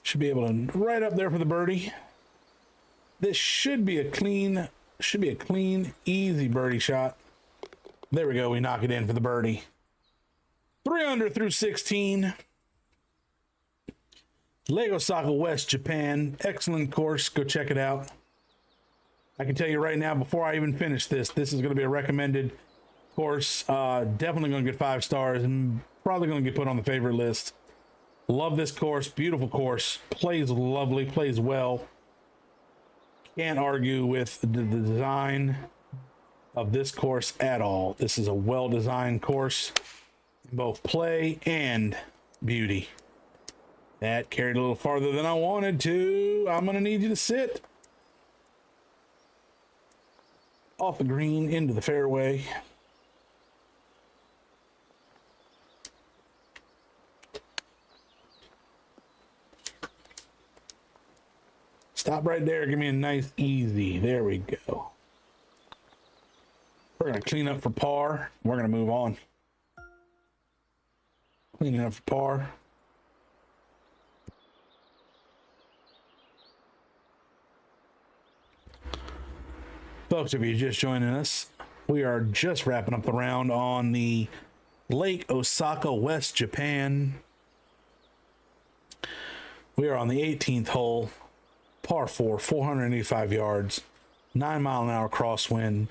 Should be able to right up there for the birdie. This should be a clean, easy birdie shot. There we go. We knock it in for the birdie. 3 under through 16. Lake Osaka, West Japan. Excellent course. Go check it out. I can tell you right now, before I even finish this is going to be a recommended course. Definitely going to get 5 stars and probably going to get put on the favorite list. Love this course. Beautiful course. Plays lovely. Plays well. Can't argue with the design of this course at all. This is a well-designed course, both play and beauty. That carried a little farther than I wanted to. I'm going to need you to sit off the green into the fairway. Stop right there. Give me a nice easy. There we go. We're going to clean up for par. We're going to move on. Cleaning up for par. Folks, if you're just joining us, we are just wrapping up the round on the Lake Osaka, West Japan. We are on the 18th hole, par 4, 485 yards, 9-mile-an-hour crosswind.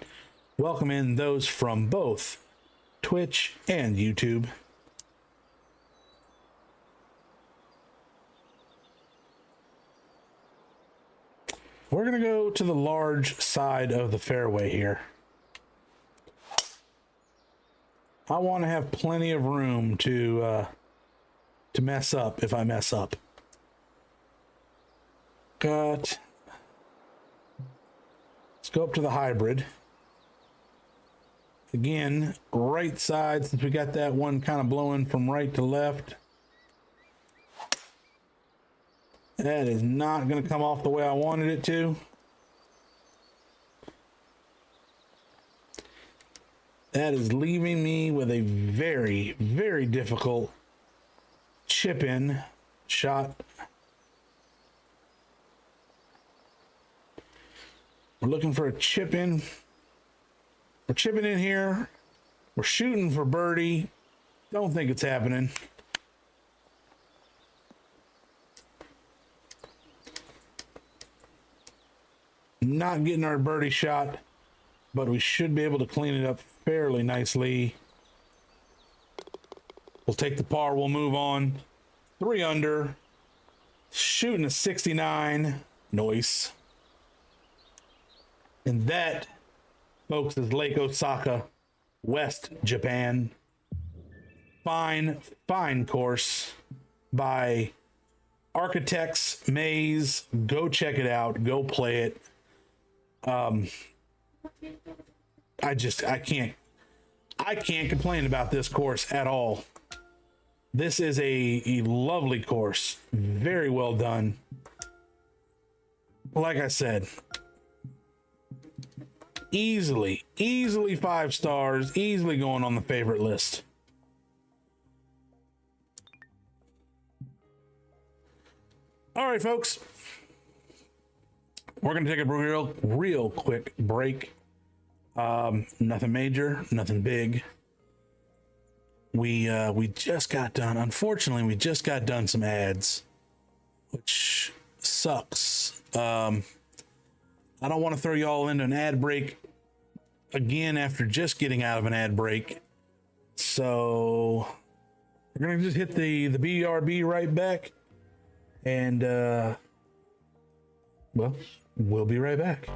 Welcome in those from both Twitch and YouTube. We're going to go to the large side of the fairway here. I want to have plenty of room to mess up if I mess up. Let's go up to the hybrid. Again, right side, since we got that one kind of blowing from right to left. That is not going to come off the way I wanted it to. That is leaving me with a very, very difficult chip-in shot. We're looking for a chip-in. We're chipping in here. We're shooting for birdie. Don't think it's happening. Not getting our birdie shot, but we should be able to clean it up fairly nicely. We'll take the par. We'll move on. 3 under. Shooting a 69. Nice. And that, folks, is Lake Osaka, West Japan. Fine, fine course by Architects Maze. Go check it out. Go play it. I can't complain about this course at all. This is a lovely course. Very well done. Like I said, easily 5 stars, easily going on the favorite list. All right, folks. We're going to take a real quick break. Nothing major, nothing big. We just got done. Unfortunately, we just got done some ads, which sucks. I don't want to throw y'all into an ad break again after just getting out of an ad break. So we're going to just hit the BRB right back. And, well, we'll be right back.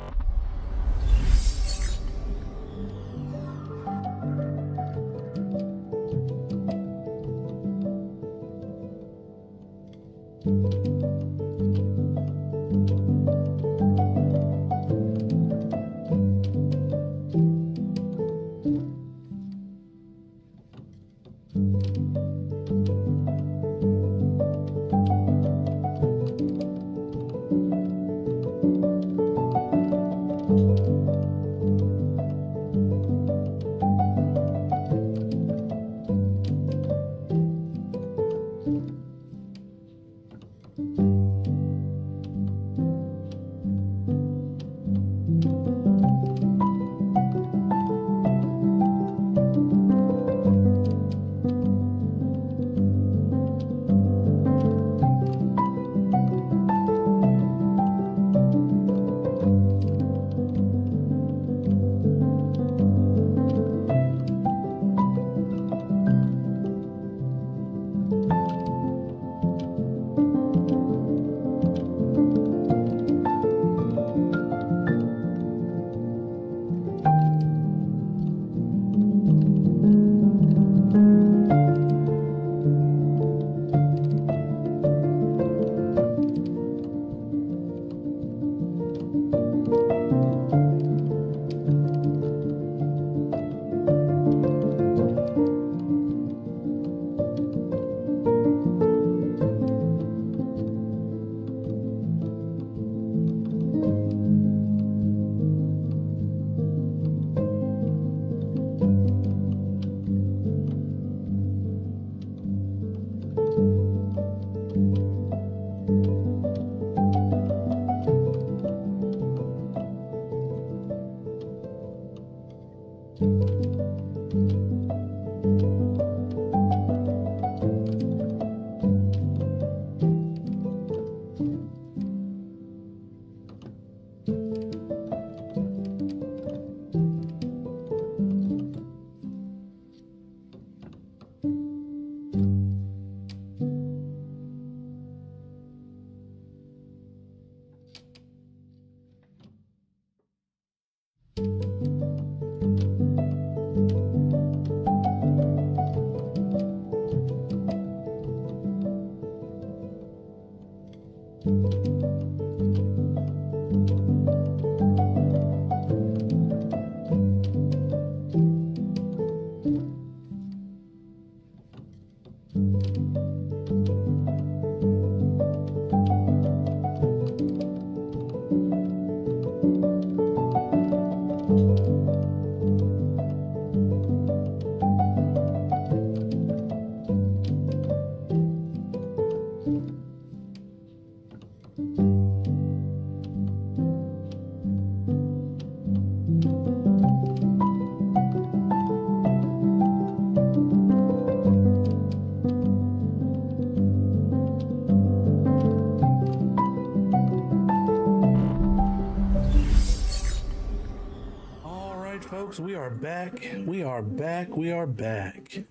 Folks, we are back. We are back. We are back.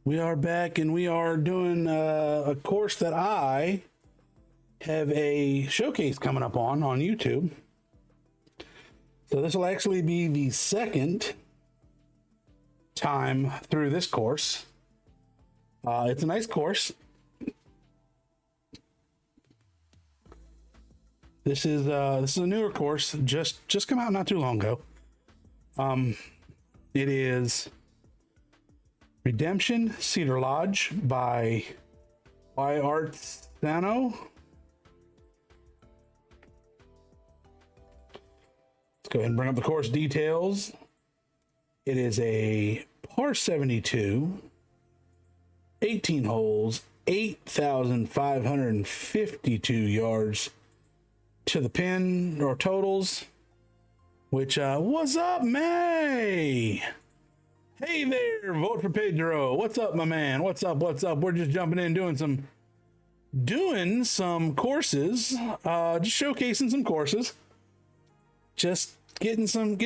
We are back, and we are doing a course that I have a showcase coming up on YouTube. So this will actually be the second time through this course. It's a nice course. This is a newer course, just come out not too long ago. It is Redemption Cedar Lodge by Y. Artsano. Let's go ahead and bring up the course details. It is a par 72, 18 holes, 8,552 yards to the pin or totals. Which, what's up, May? Hey there, vote for Pedro. What's up, my man? What's up? What's up? We're just jumping in, doing some courses, just showcasing some courses, just getting some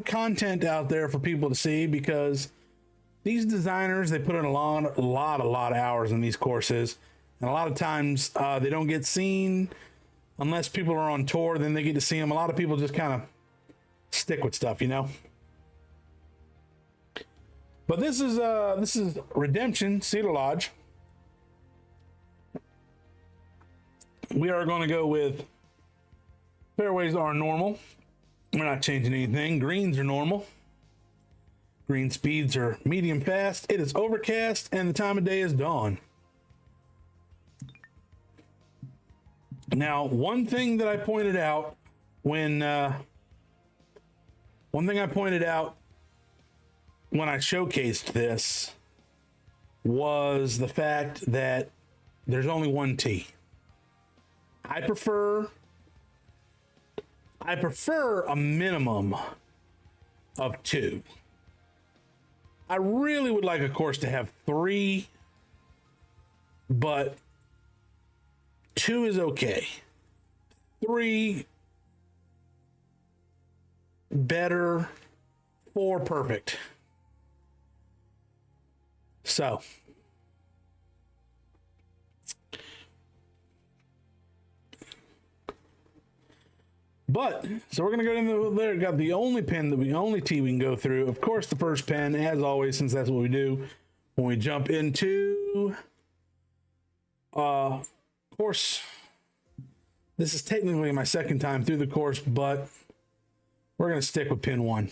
content out there for people to see, because these designers, they put in a lot of hours in these courses, and a lot of times they don't get seen unless people are on tour. Then they get to see them. A lot of people just kind of stick with stuff, you know. But this is Redemption Cedar Lodge. We are going to go with fairways are normal. We're not changing anything. Greens are normal. Green speeds are medium fast. It is overcast, and the time of day is dawn. Now, one thing that I pointed out when I showcased this was the fact that there's only one tee. I prefer a minimum of two. I really would like a course to have three, but two is okay. Three better, four perfect. So we're gonna go into there. Got the only tee we can go through. Of course, the first pin, as always, since that's what we do when we jump into course. This is technically my second time through the course, but we're gonna stick with pin one.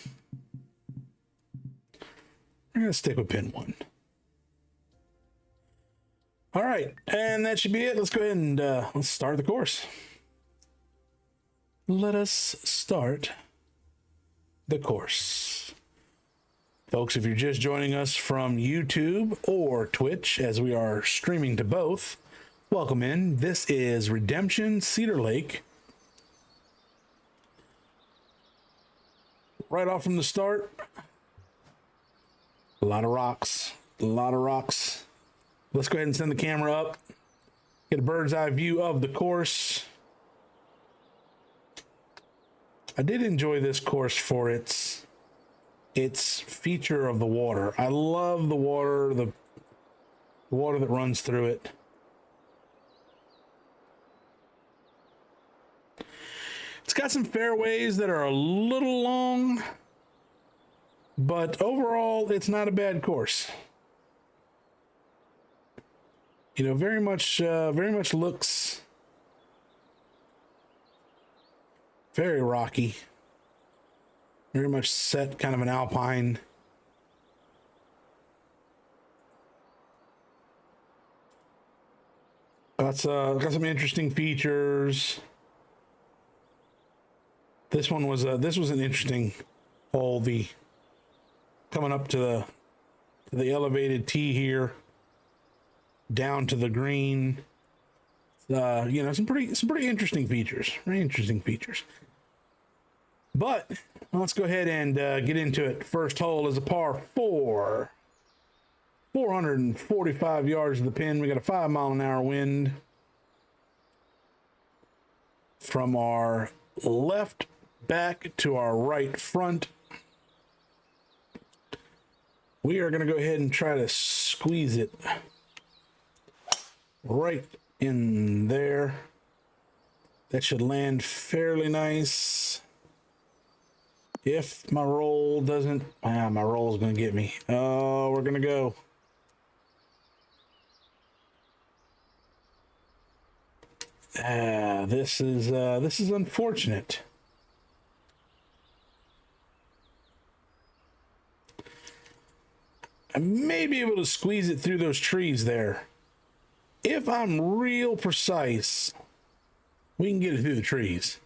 All right, and that should be it. Let's go ahead and let's start the course. Let us start the course. Folks, if you're just joining us from YouTube or Twitch, as we are streaming to both, welcome in. This is Redemption Cedar Lake. Right off from the start, a lot of rocks. Let's go ahead and send the camera up, get a bird's eye view of the course. I did enjoy this course for its feature of the water. I love the water, the water that runs through it. It's got some fairways that are a little long, but overall, it's not a bad course. You know, very much looks Very rocky. Very much set, kind of an alpine. Got some interesting features. This was an interesting hole. The coming up to the elevated tee here, down to the green. You know, some pretty interesting features. Very interesting features. But let's go ahead and get into it. First hole is a par 4. 445 yards to the pin. We got a 5-mile-an-hour wind from our left back to our right front. We are going to go ahead and try to squeeze it right in there. That should land fairly nice. If my roll doesn't, my roll is going to get me. Oh, we're going to go. This is unfortunate. I may be able to squeeze it through those trees there. If I'm real precise, we can get it through the trees.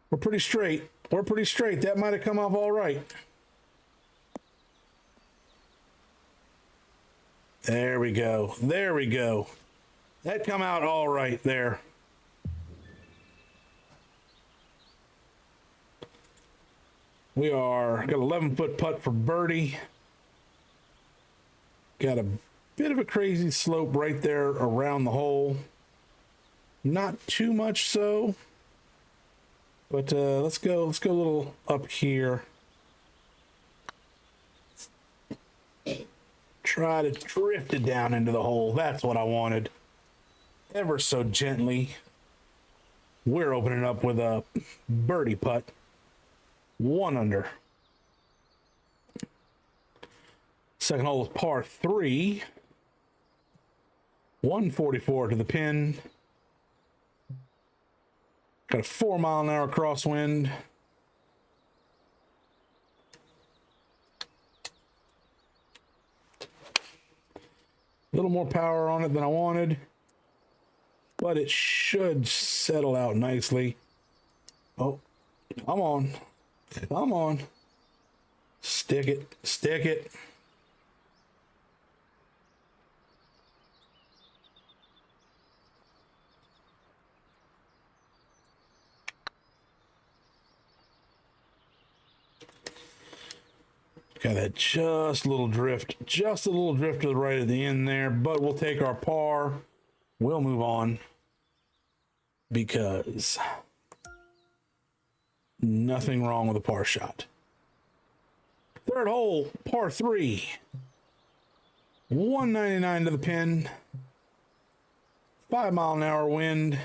We're pretty straight. We're pretty straight. That might have come off all right. There we go. There we go. That come out all right there. We got 11-foot putt for birdie. Got a bit of a crazy slope right there around the hole. Not too much so. But let's go a little up here. Try to drift it down into the hole. That's what I wanted. Ever so gently. We're opening up with a birdie putt. 1 under. Second hole is par 3. 144 to the pin. Got a 4-mile-an-hour crosswind. A little more power on it than I wanted, but it should settle out nicely. Oh, come on. Come on. Stick it. Stick it. Got that just a little drift to the right at the end there, but we'll take our par. We'll move on because nothing wrong with a par shot. Third hole, par 3. 199 to the pin. 5-mile-an-hour wind.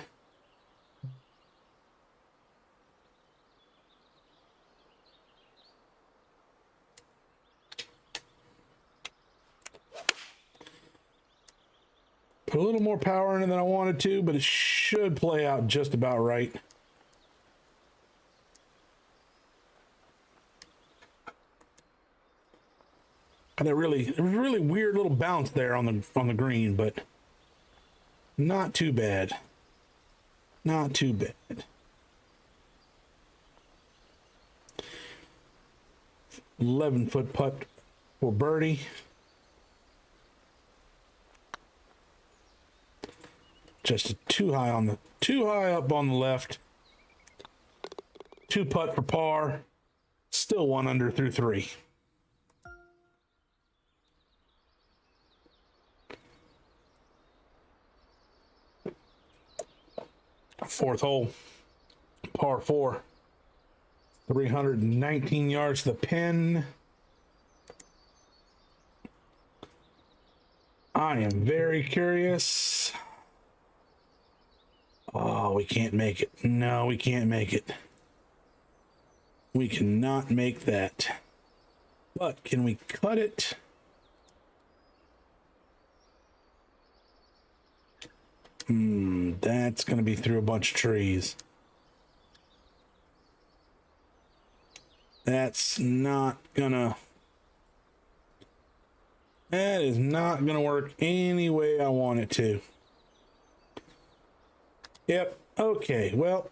Put a little more power in it than I wanted to, but it should play out just about right. And a really weird little bounce there on the green, but not too bad. Not too bad. 11-foot putt for birdie. Just too high up on the left. 2 putt for par. Still 1 under through 3. Fourth hole, par 4. 319 yards to the pin. I am very curious. Oh, we can't make it. No, we can't make it. We cannot make that. But can we cut it? That's going to be through a bunch of trees. That's not gonna... That is not gonna work any way I want it to. Yep, okay, well...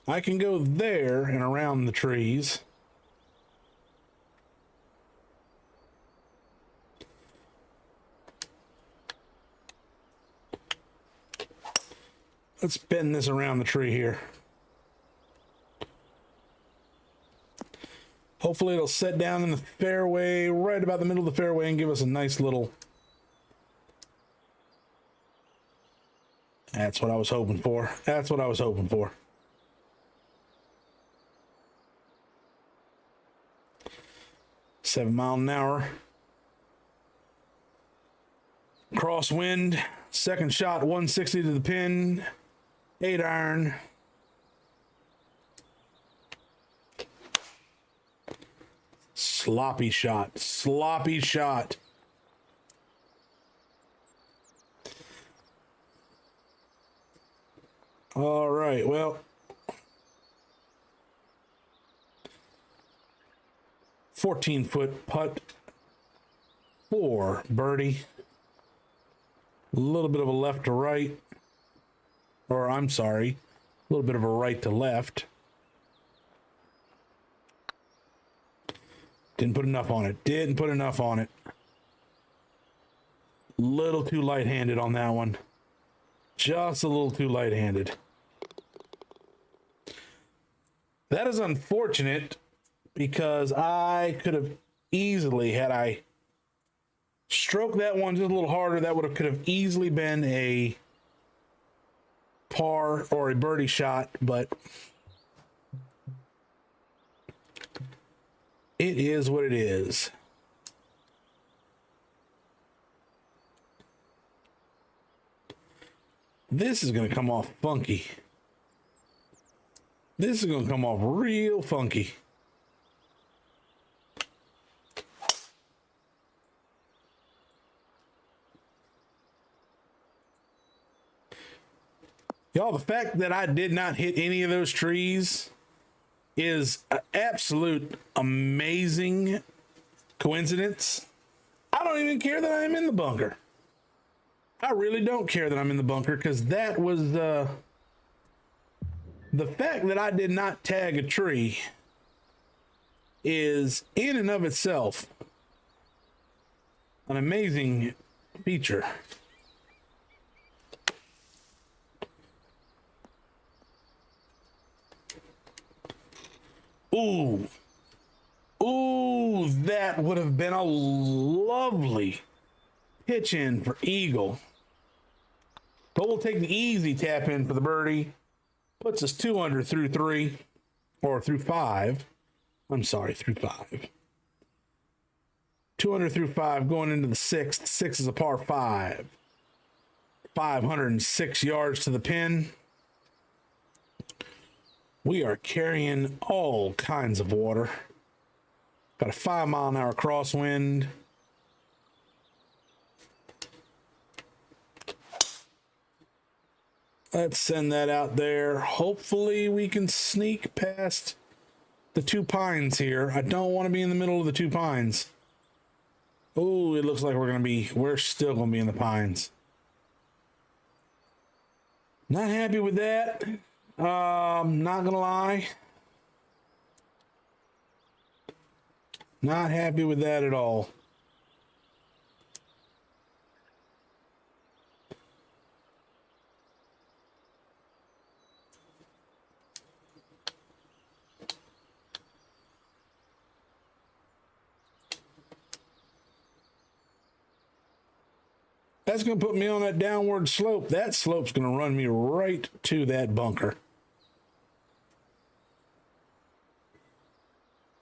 I can go there and around the trees. Let's bend this around the tree here. Hopefully it'll set down in the fairway, right about the middle of the fairway, and give us a nice little... That's what I was hoping for. That's what I was hoping for. $7 miles an hour. Crosswind. Second shot, 160 to the pin. 8 iron. Sloppy shot. Sloppy shot. All right, well. 14-foot putt for birdie. A little bit of a left to right. Or, I'm sorry, a little bit of a right to left. Didn't put enough on it. Didn't put enough on it. Little too light-handed on that one. Just a little too light-handed. That is unfortunate because I could have easily, had I stroked that one just a little harder, that could have easily been a par or a birdie shot, but it is what it is. This is going to come off funky. This is going to come off real funky. Y'all, the fact that I did not hit any of those trees is an absolute amazing coincidence. I don't even care that I'm in the bunker. I really don't care that I'm in the bunker, because that was the fact that I did not tag a tree is in and of itself an amazing feature. Ooh. Ooh, that would have been a lovely pitch in for eagle. But we'll take the easy tap in for the birdie. Puts us 2 under through 3, or through 5. I'm sorry, through 5. 2 under through 5, going into the 6th. 6 is a par 5. 506 yards to the pin. We are carrying all kinds of water. Got a 5-mile-an-hour crosswind. Let's send that out there. Hopefully we can sneak past the 2 pines here. I don't want to be in the middle of the 2 pines. Oh, it looks like we're still going to be in the pines. Not happy with that. Not gonna lie. Not happy with that at all. That's going to put me on that downward slope. That slope's going to run me right to that bunker.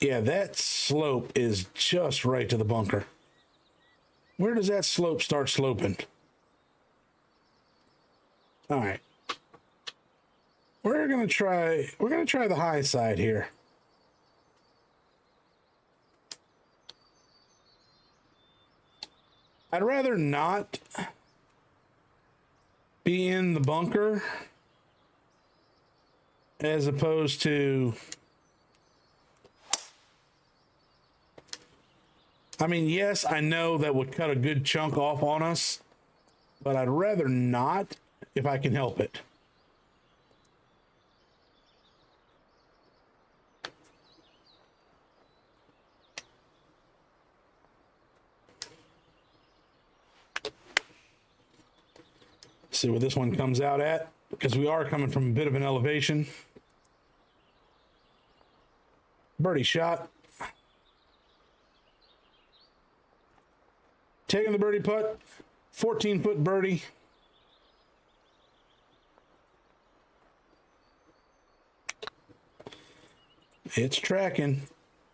Yeah, that slope is just right to the bunker. Where does that slope start sloping? All right. We're going to try the high side here. I'd rather not be in the bunker as opposed to, I mean, yes, I know that would cut a good chunk off on us, but I'd rather not if I can help it. See what this one comes out at, because we are coming from a bit of an elevation. Birdie shot. Taking the birdie putt. 14-foot birdie. It's tracking.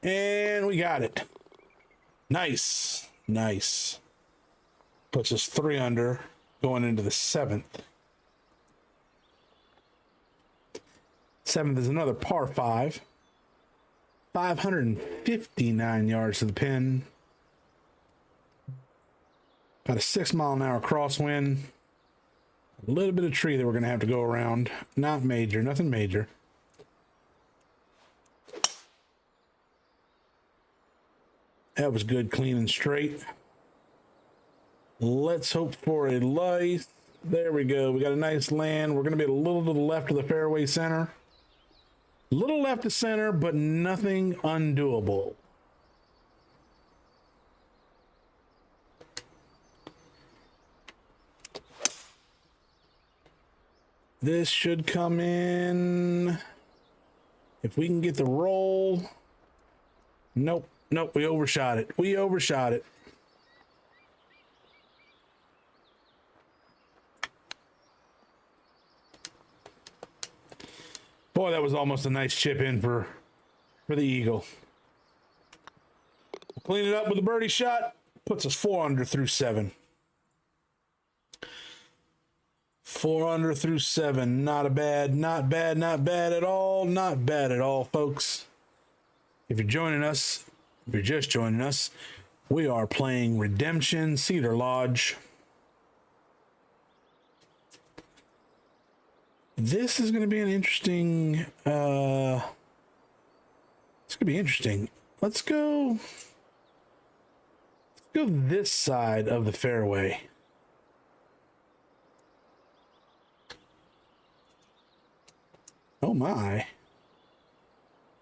And we got it. Nice. Nice. Puts us 3 under. Going into the 7th. 7th is another par 5. 559 yards to the pin. About a 6-mile-an-hour crosswind. A little bit of tree that we're going to have to go around. Not major, nothing major. That was good, clean, and straight. Let's hope for a light. There we go. We got a nice land. We're going to be a little to the left of the fairway center. A little left of center, but nothing undoable. This should come in. If we can get the roll. Nope. Nope. We overshot it. We overshot it. Boy, that was almost a nice chip in for the eagle. We'll clean it up with a birdie shot. Puts us 4 under through 7. 4 under through 7. Not a bad, not bad, not bad at all. Not bad at all, folks. If you're joining us, if you're just joining us, we are playing Redemption Cedar Lodge. This is going to be an interesting, it's going to be interesting. Let's go this side of the fairway. Oh my.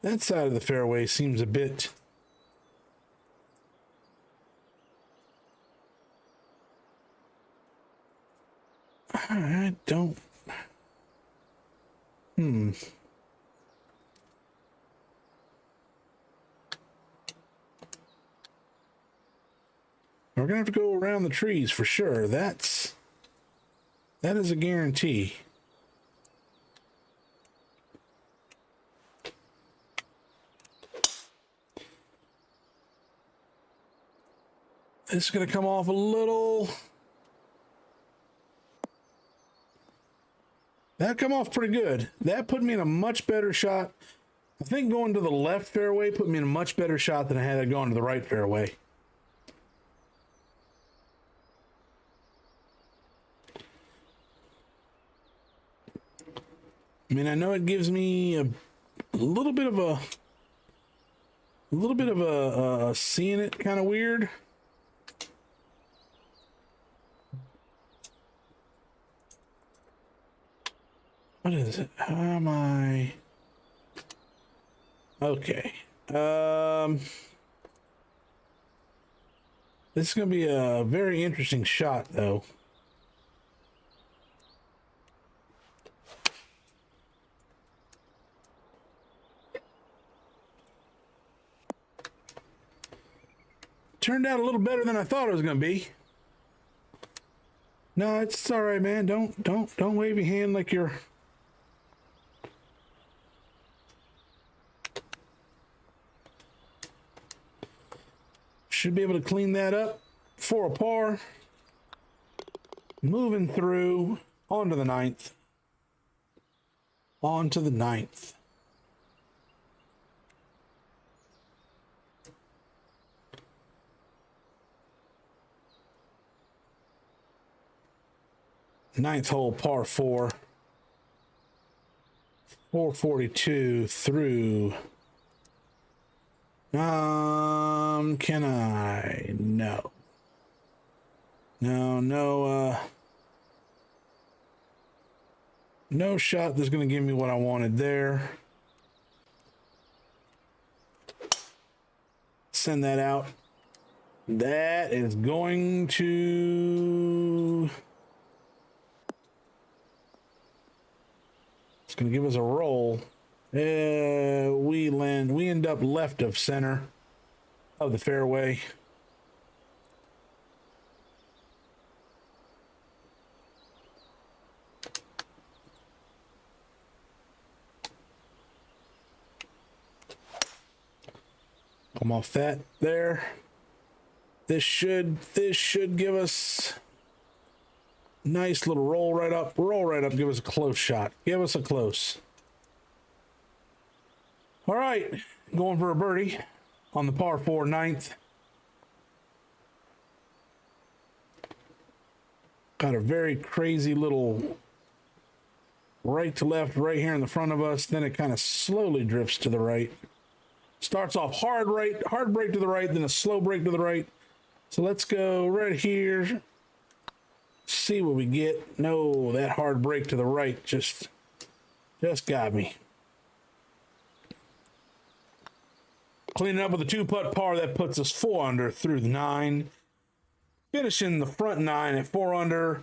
That side of the fairway seems a bit, I don't, We're gonna have to go around the trees for sure. That is a guarantee. This is gonna come off a little. That come off pretty good. That put me in a much better shot. I think going to the left fairway put me in a much better shot than I had going to the right fairway. I mean, I know it gives me a little bit of a seeing it kind of weird. What is it? How am I? Okay. This is going to be a very interesting shot, though. Turned out a little better than I thought it was going to be. No, it's all right, man. Don't wave your hand like you're. Should be able to clean that up for a par. Moving through onto the 9th. On to the 9th. Ninth hole, par 4. 442 through. Can I? No. No shot that's going to give me what I wanted there. Send that out. That is going to... It's going to give us a roll. We end up left of center of the fairway. Come off that there. This should give us nice little roll right up, give us a close shot. Give us a close. All right, going for a birdie on the par 4 ninth. Got a very crazy little right to left right here in the front of us. Then it kind of slowly drifts to the right. Starts off hard right, hard break to the right, then a slow break to the right. So let's go right here. See what we get. No, that hard break to the right just got me. Cleaning up with a 2-putt par, that puts us 4 under through the 9. Finishing the front 9 at 4 under.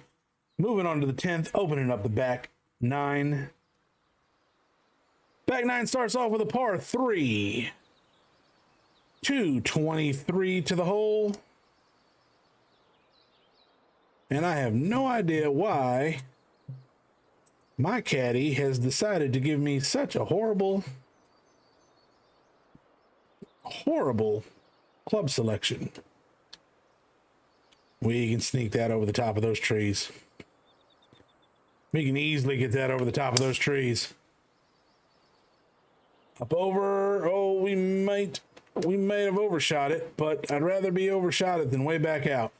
Moving on to the 10th, opening up the back 9. Back 9 starts off with a par 3. 223 to the hole. And I have no idea why my caddy has decided to give me such a horrible club selection. We can sneak that over the top of those trees. We can easily get that over the top of those trees. Up over, oh, we might have overshot it, but I'd rather be overshot it than way back out.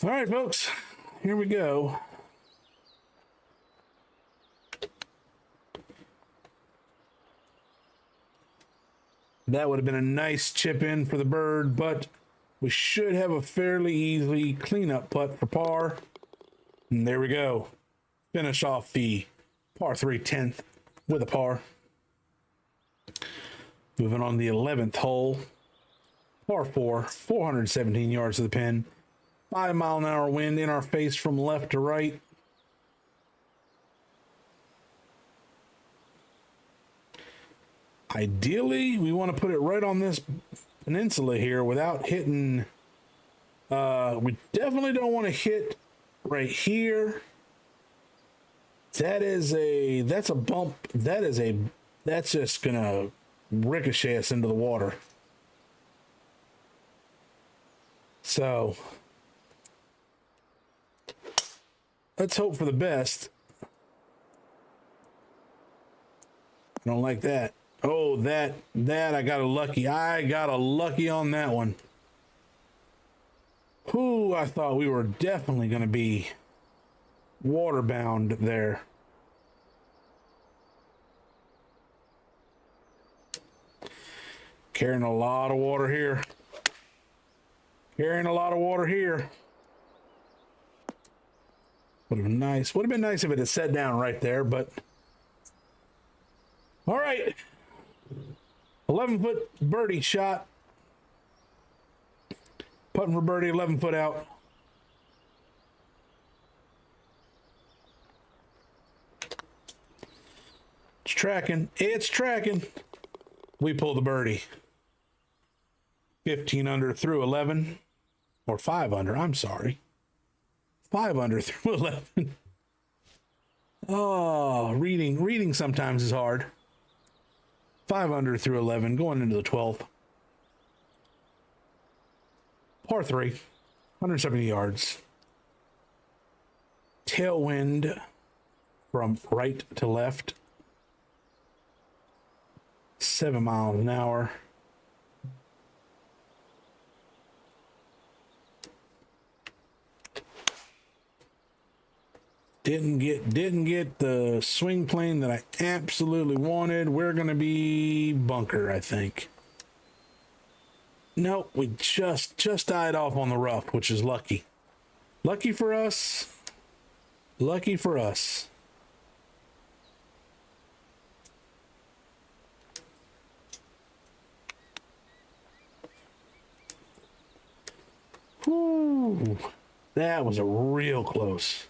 All right, folks, here we go. That would have been a nice chip in for the bird, but we should have a fairly easy cleanup putt for par. And there we go. Finish off the par 3 10th with a par. Moving on to the 11th hole. Par 4, 417 yards to the pin. 5-mile-an-hour wind in our face from left to right. Ideally, we want to put it right on this peninsula here without hitting. We definitely don't want to hit right here. That's a bump. That's just gonna ricochet us into the water. So let's hope for the best. I don't like that. Oh, that I got a lucky. I got a lucky on that one. Whew, I thought we were definitely going to be waterbound there. Carrying a lot of water here. Carrying a lot of water here. Would have been nice. Would have been nice if it had set down right there, but all right. 11-foot birdie shot. Putting for birdie, 11 foot out. It's tracking. It's tracking. We pull the birdie. 15 under through 11. Or 5 under, I'm sorry. 5 under through 11. Oh, reading sometimes is hard. 5 under through 11, going into the 12th. Par 3, 170 yards. Tailwind from right to left. 7 miles an hour. Didn't get the swing plane that I absolutely wanted. We're gonna be bunker, I think. Nope, we just died off on the rough, which is lucky. Lucky for us. Lucky for us. Whew. That was a real close.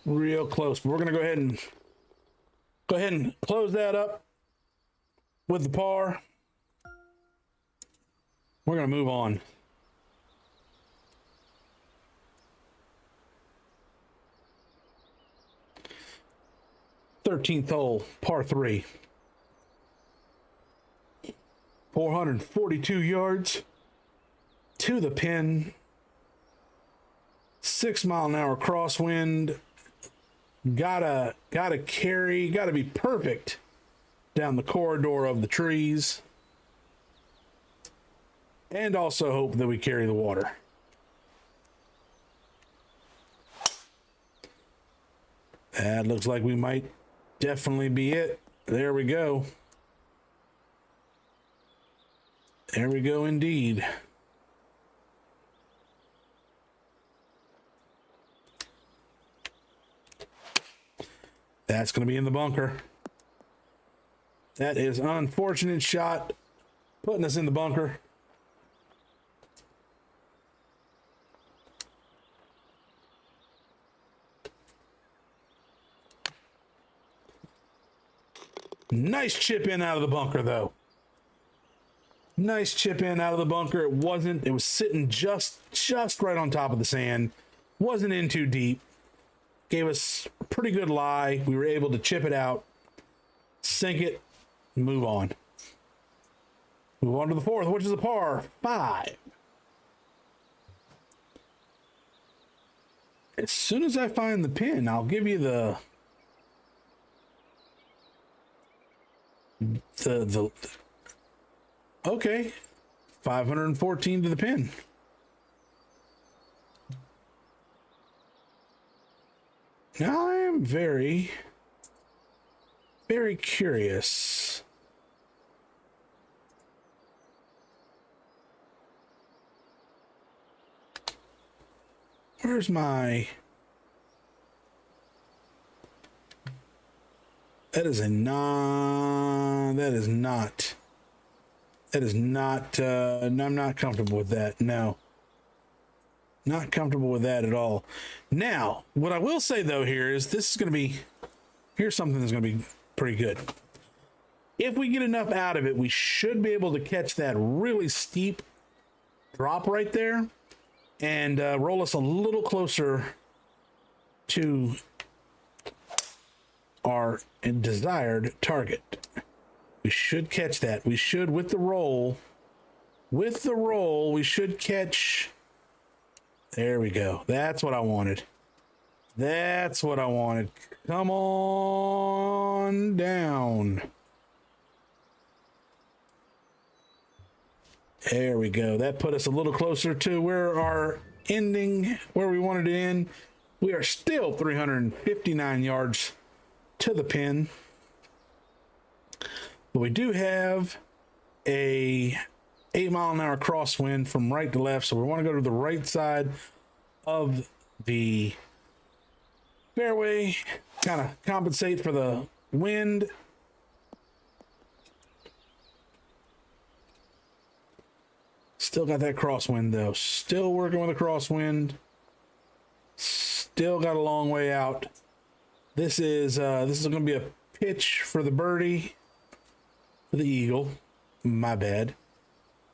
Real close. But we're gonna go ahead and close that up with the par. We're gonna move on. Thirteenth hole, par 3. 442 yards to the pin. 6 mile an hour crosswind. Gotta carry, gotta be perfect down the corridor of the trees. And also hope that we carry the water. That looks like we might definitely be it. There we go. There we go indeed. That's going to be in the bunker. That is an unfortunate shot, putting us in the bunker. Nice chip in out of the bunker, though. Nice chip in out of the bunker. It was sitting just right on top of the sand. Wasn't in too deep. Gave us a pretty good lie. We were able to chip it out, sink it, and move on. Move on to the fourth, which is a par 5. As soon as I find the pin, I'll give you the okay, 514 to the pin. Now I am very, very curious. Where's my... That is not, I'm not comfortable with that. No. Not comfortable with that at all. Now, what I will say though here is here's something that's going to be pretty good. If we get enough out of it, we should be able to catch that really steep drop right there and roll us a little closer to our desired target. We should catch that. We should, with the roll, we should catch. There we go. That's what I wanted. That's what I wanted. Come on down. There we go. That put us a little closer to where we wanted to end. We are still 359 yards to the pin, but we do have a 8 mile an hour crosswind from right to left, so we want to go to the right side of the fairway, kind of compensate for the wind. Still got that crosswind though. Still working with a crosswind. Still got a long way out. This is going to be a pitch for the birdie, for the eagle. My bad.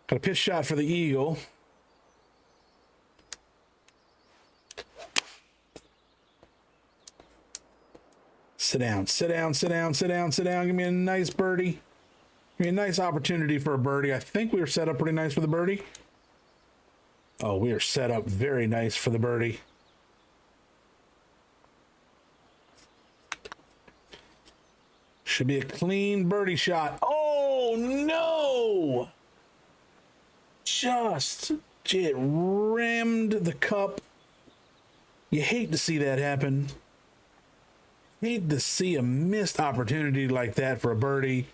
Got a pitch shot for the eagle. Sit down, sit down, sit down, sit down, sit down. Give me a nice birdie. Give me a nice opportunity for a birdie. I think we were set up pretty nice for the birdie. Oh, we are set up very nice for the birdie. Should be a clean birdie shot. Oh, no! It rammed the cup. You hate to see that happen. Hate to see a missed opportunity like that for a birdie.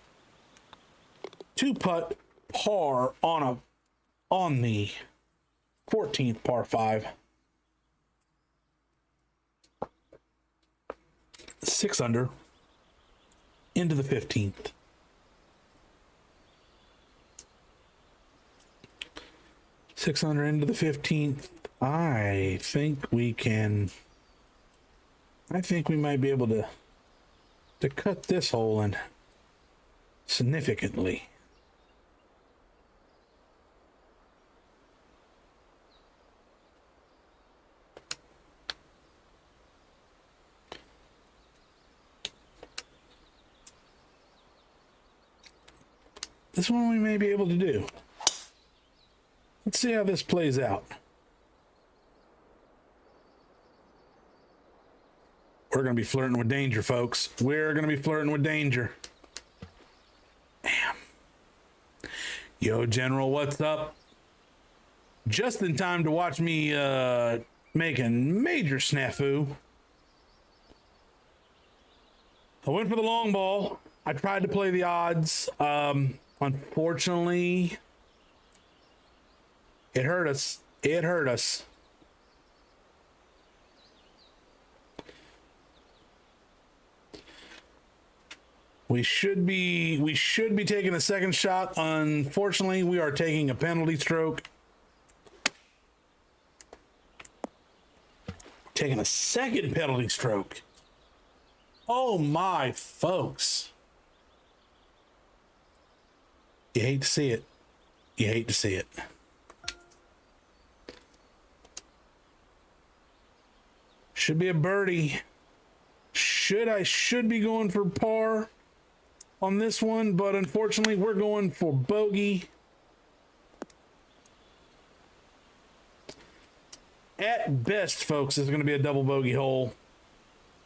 2-putt par on the 14th par 5. 6 under into the 15th. Six under into the 15th. I think we might be able to cut this hole in significantly. This one we may be able to do. Let's see how this plays out. We're going to be flirting with danger, folks. We're going to be flirting with danger. Damn. Yo, General, what's up? Just in time to watch me make a major snafu. I went for the long ball. I tried to play the odds. Unfortunately, it hurt us. It hurt us. We should be taking a second shot. Unfortunately, we are taking a penalty stroke. Taking a second penalty stroke. Oh my, folks. You hate to see it. You hate to see it. Should be a birdie. Should be going for par on this one, but unfortunately we're going for bogey. At best, folks, it's going to be a double bogey hole.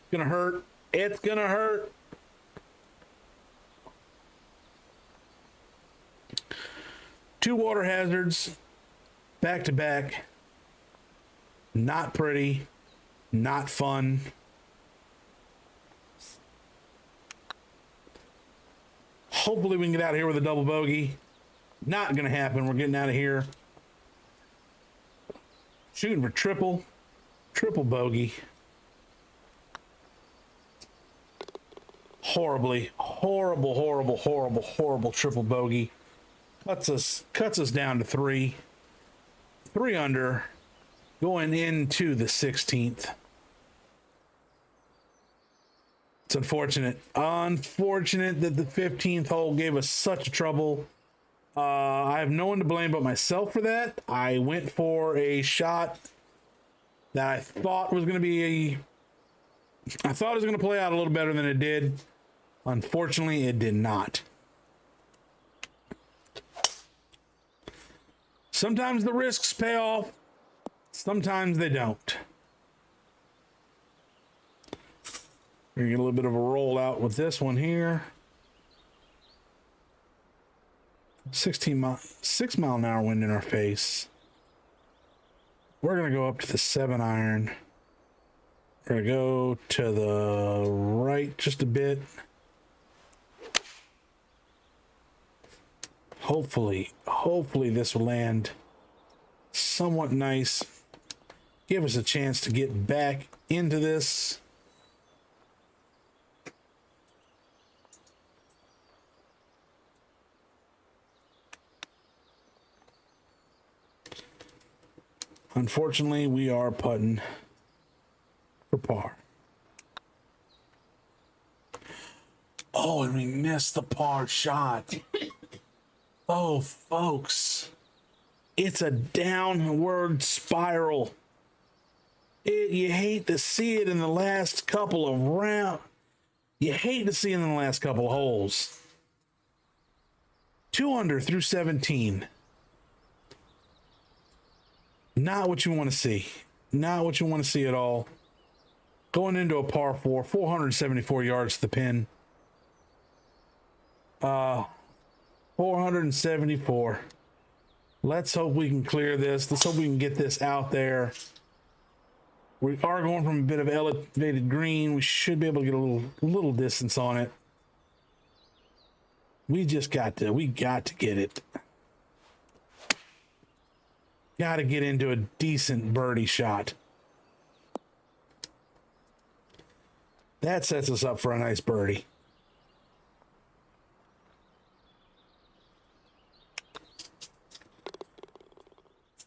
It's going to hurt. It's going to hurt. Two water hazards back to back. Not pretty. Not fun. Hopefully we can get out of here with a double bogey. Not going to happen. We're getting out of here. Shooting for triple bogey. Horrible triple bogey. Cuts us down to 3 under, going into the 16th. It's unfortunate that the 15th hole gave us such trouble. I have no one to blame but myself for that. I went for a shot that I thought was going to play out a little better than it did. Unfortunately, it did not. Sometimes the risks pay off. Sometimes they don't. We're going to get a little bit of a rollout with this one here. 6 mile an hour wind in our face. We're going to go up to the 7-iron. We're going to go to the right just a bit. Hopefully this will land somewhat nice. Give us a chance to get back into this. Unfortunately, we are putting for par. Oh, and we missed the par shot. Oh, folks. It's a downward spiral. You hate to see it in the last couple of rounds. You hate to see it in the last couple of holes. 2 under through 17. Not what you want to see. Not what you want to see at all. Going into a par 4, 474 yards to the pin. 474. Let's hope we can clear this. Let's hope we can get this out there We are going from a bit of elevated green. We should be able to get a little distance on it. We got to get it. Got to get into a decent birdie shot. That sets us up for a nice birdie.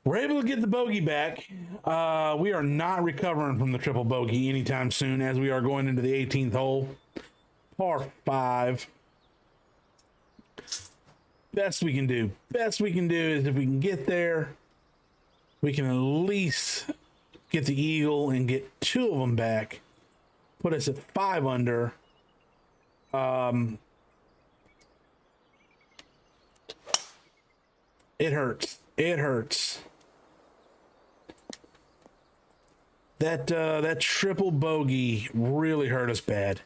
We're able to get the bogey back. We are not recovering from the triple bogey anytime soon, as we are going into the 18th hole. Par 5. Best we can do. Best we can do is if we can get there, we can at least get the eagle and get 2 of them back. Put us at 5 under. It hurts. It hurts. That triple bogey really hurt us bad.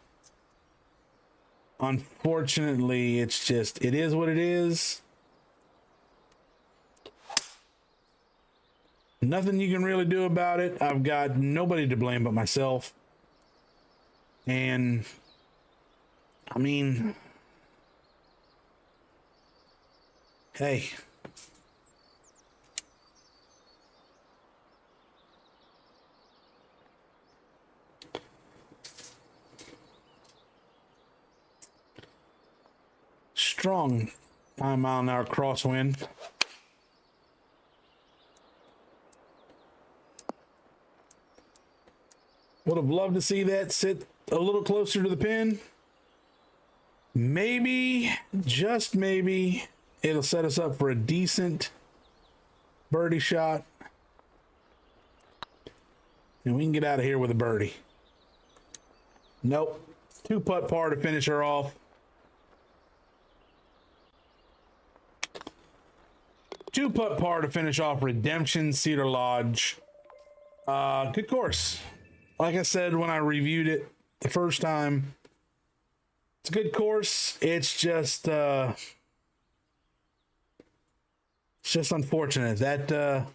Unfortunately, it is what it is. Nothing you can really do about it. I've got nobody to blame but myself. And I mean, hey. Strong 9-mile-an-hour crosswind. Would have loved to see that sit a little closer to the pin. Maybe, just maybe, it'll set us up for a decent birdie shot. And we can get out of here with a birdie. Nope. 2-putt par to finish her off. 2-putt par to finish off Redemption Cedar Lodge. Good course. Like I said when I reviewed it the first time, it's a good course. It's just unfortunate that that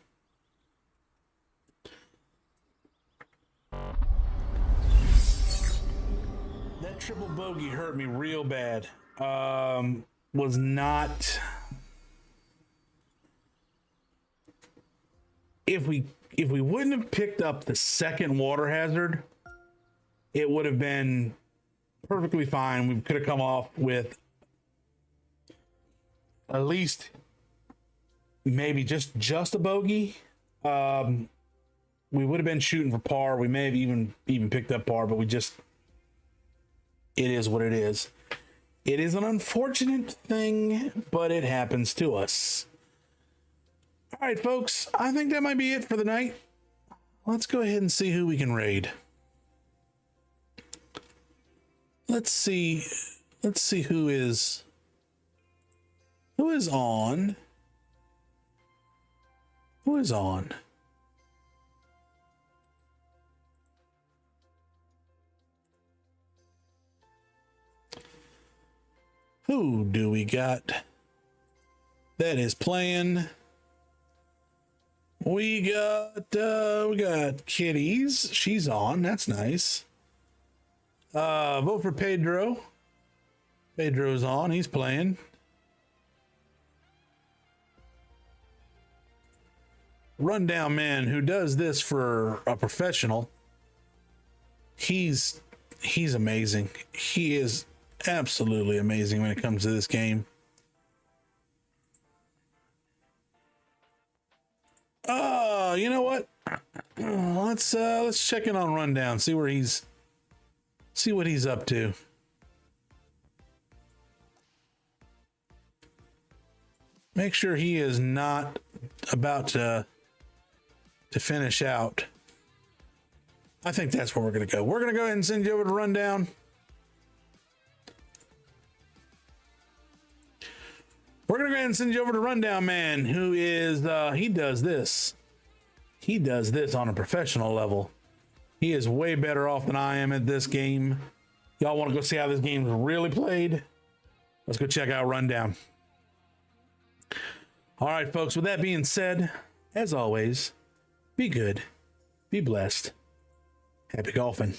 triple bogey hurt me real bad. Was not. If we wouldn't have picked up the second water hazard, it would have been perfectly fine. We could have come off with at least maybe just a bogey. We would have been shooting for par. We may have even picked up par, but it is what it is. It is an unfortunate thing, but it happens to us. All right, folks, I think that might be it for the night. Let's go ahead and see who we can raid. Let's see who is on. Who is on? Who do we got that is playing? We got Kitties. She's on. That's nice. Vote for Pedro. Pedro's on. He's playing. Rundown Man, who does this for a professional. He's amazing. He is absolutely amazing when it comes to this game. You know what? Let's check in on Rundown, see what he's up to. Make sure he is not about to finish out. I think that's where we're gonna go. We're gonna go ahead and send you over to Rundown. We're gonna go ahead and send you over to Rundown Man, who is he does this. He does this on a professional level. He is way better off than I am at this game. Y'all want to go see how this game's really played? Let's go check out Rundown. All right, folks, with that being said, as always, be good, be blessed, Happy golfing.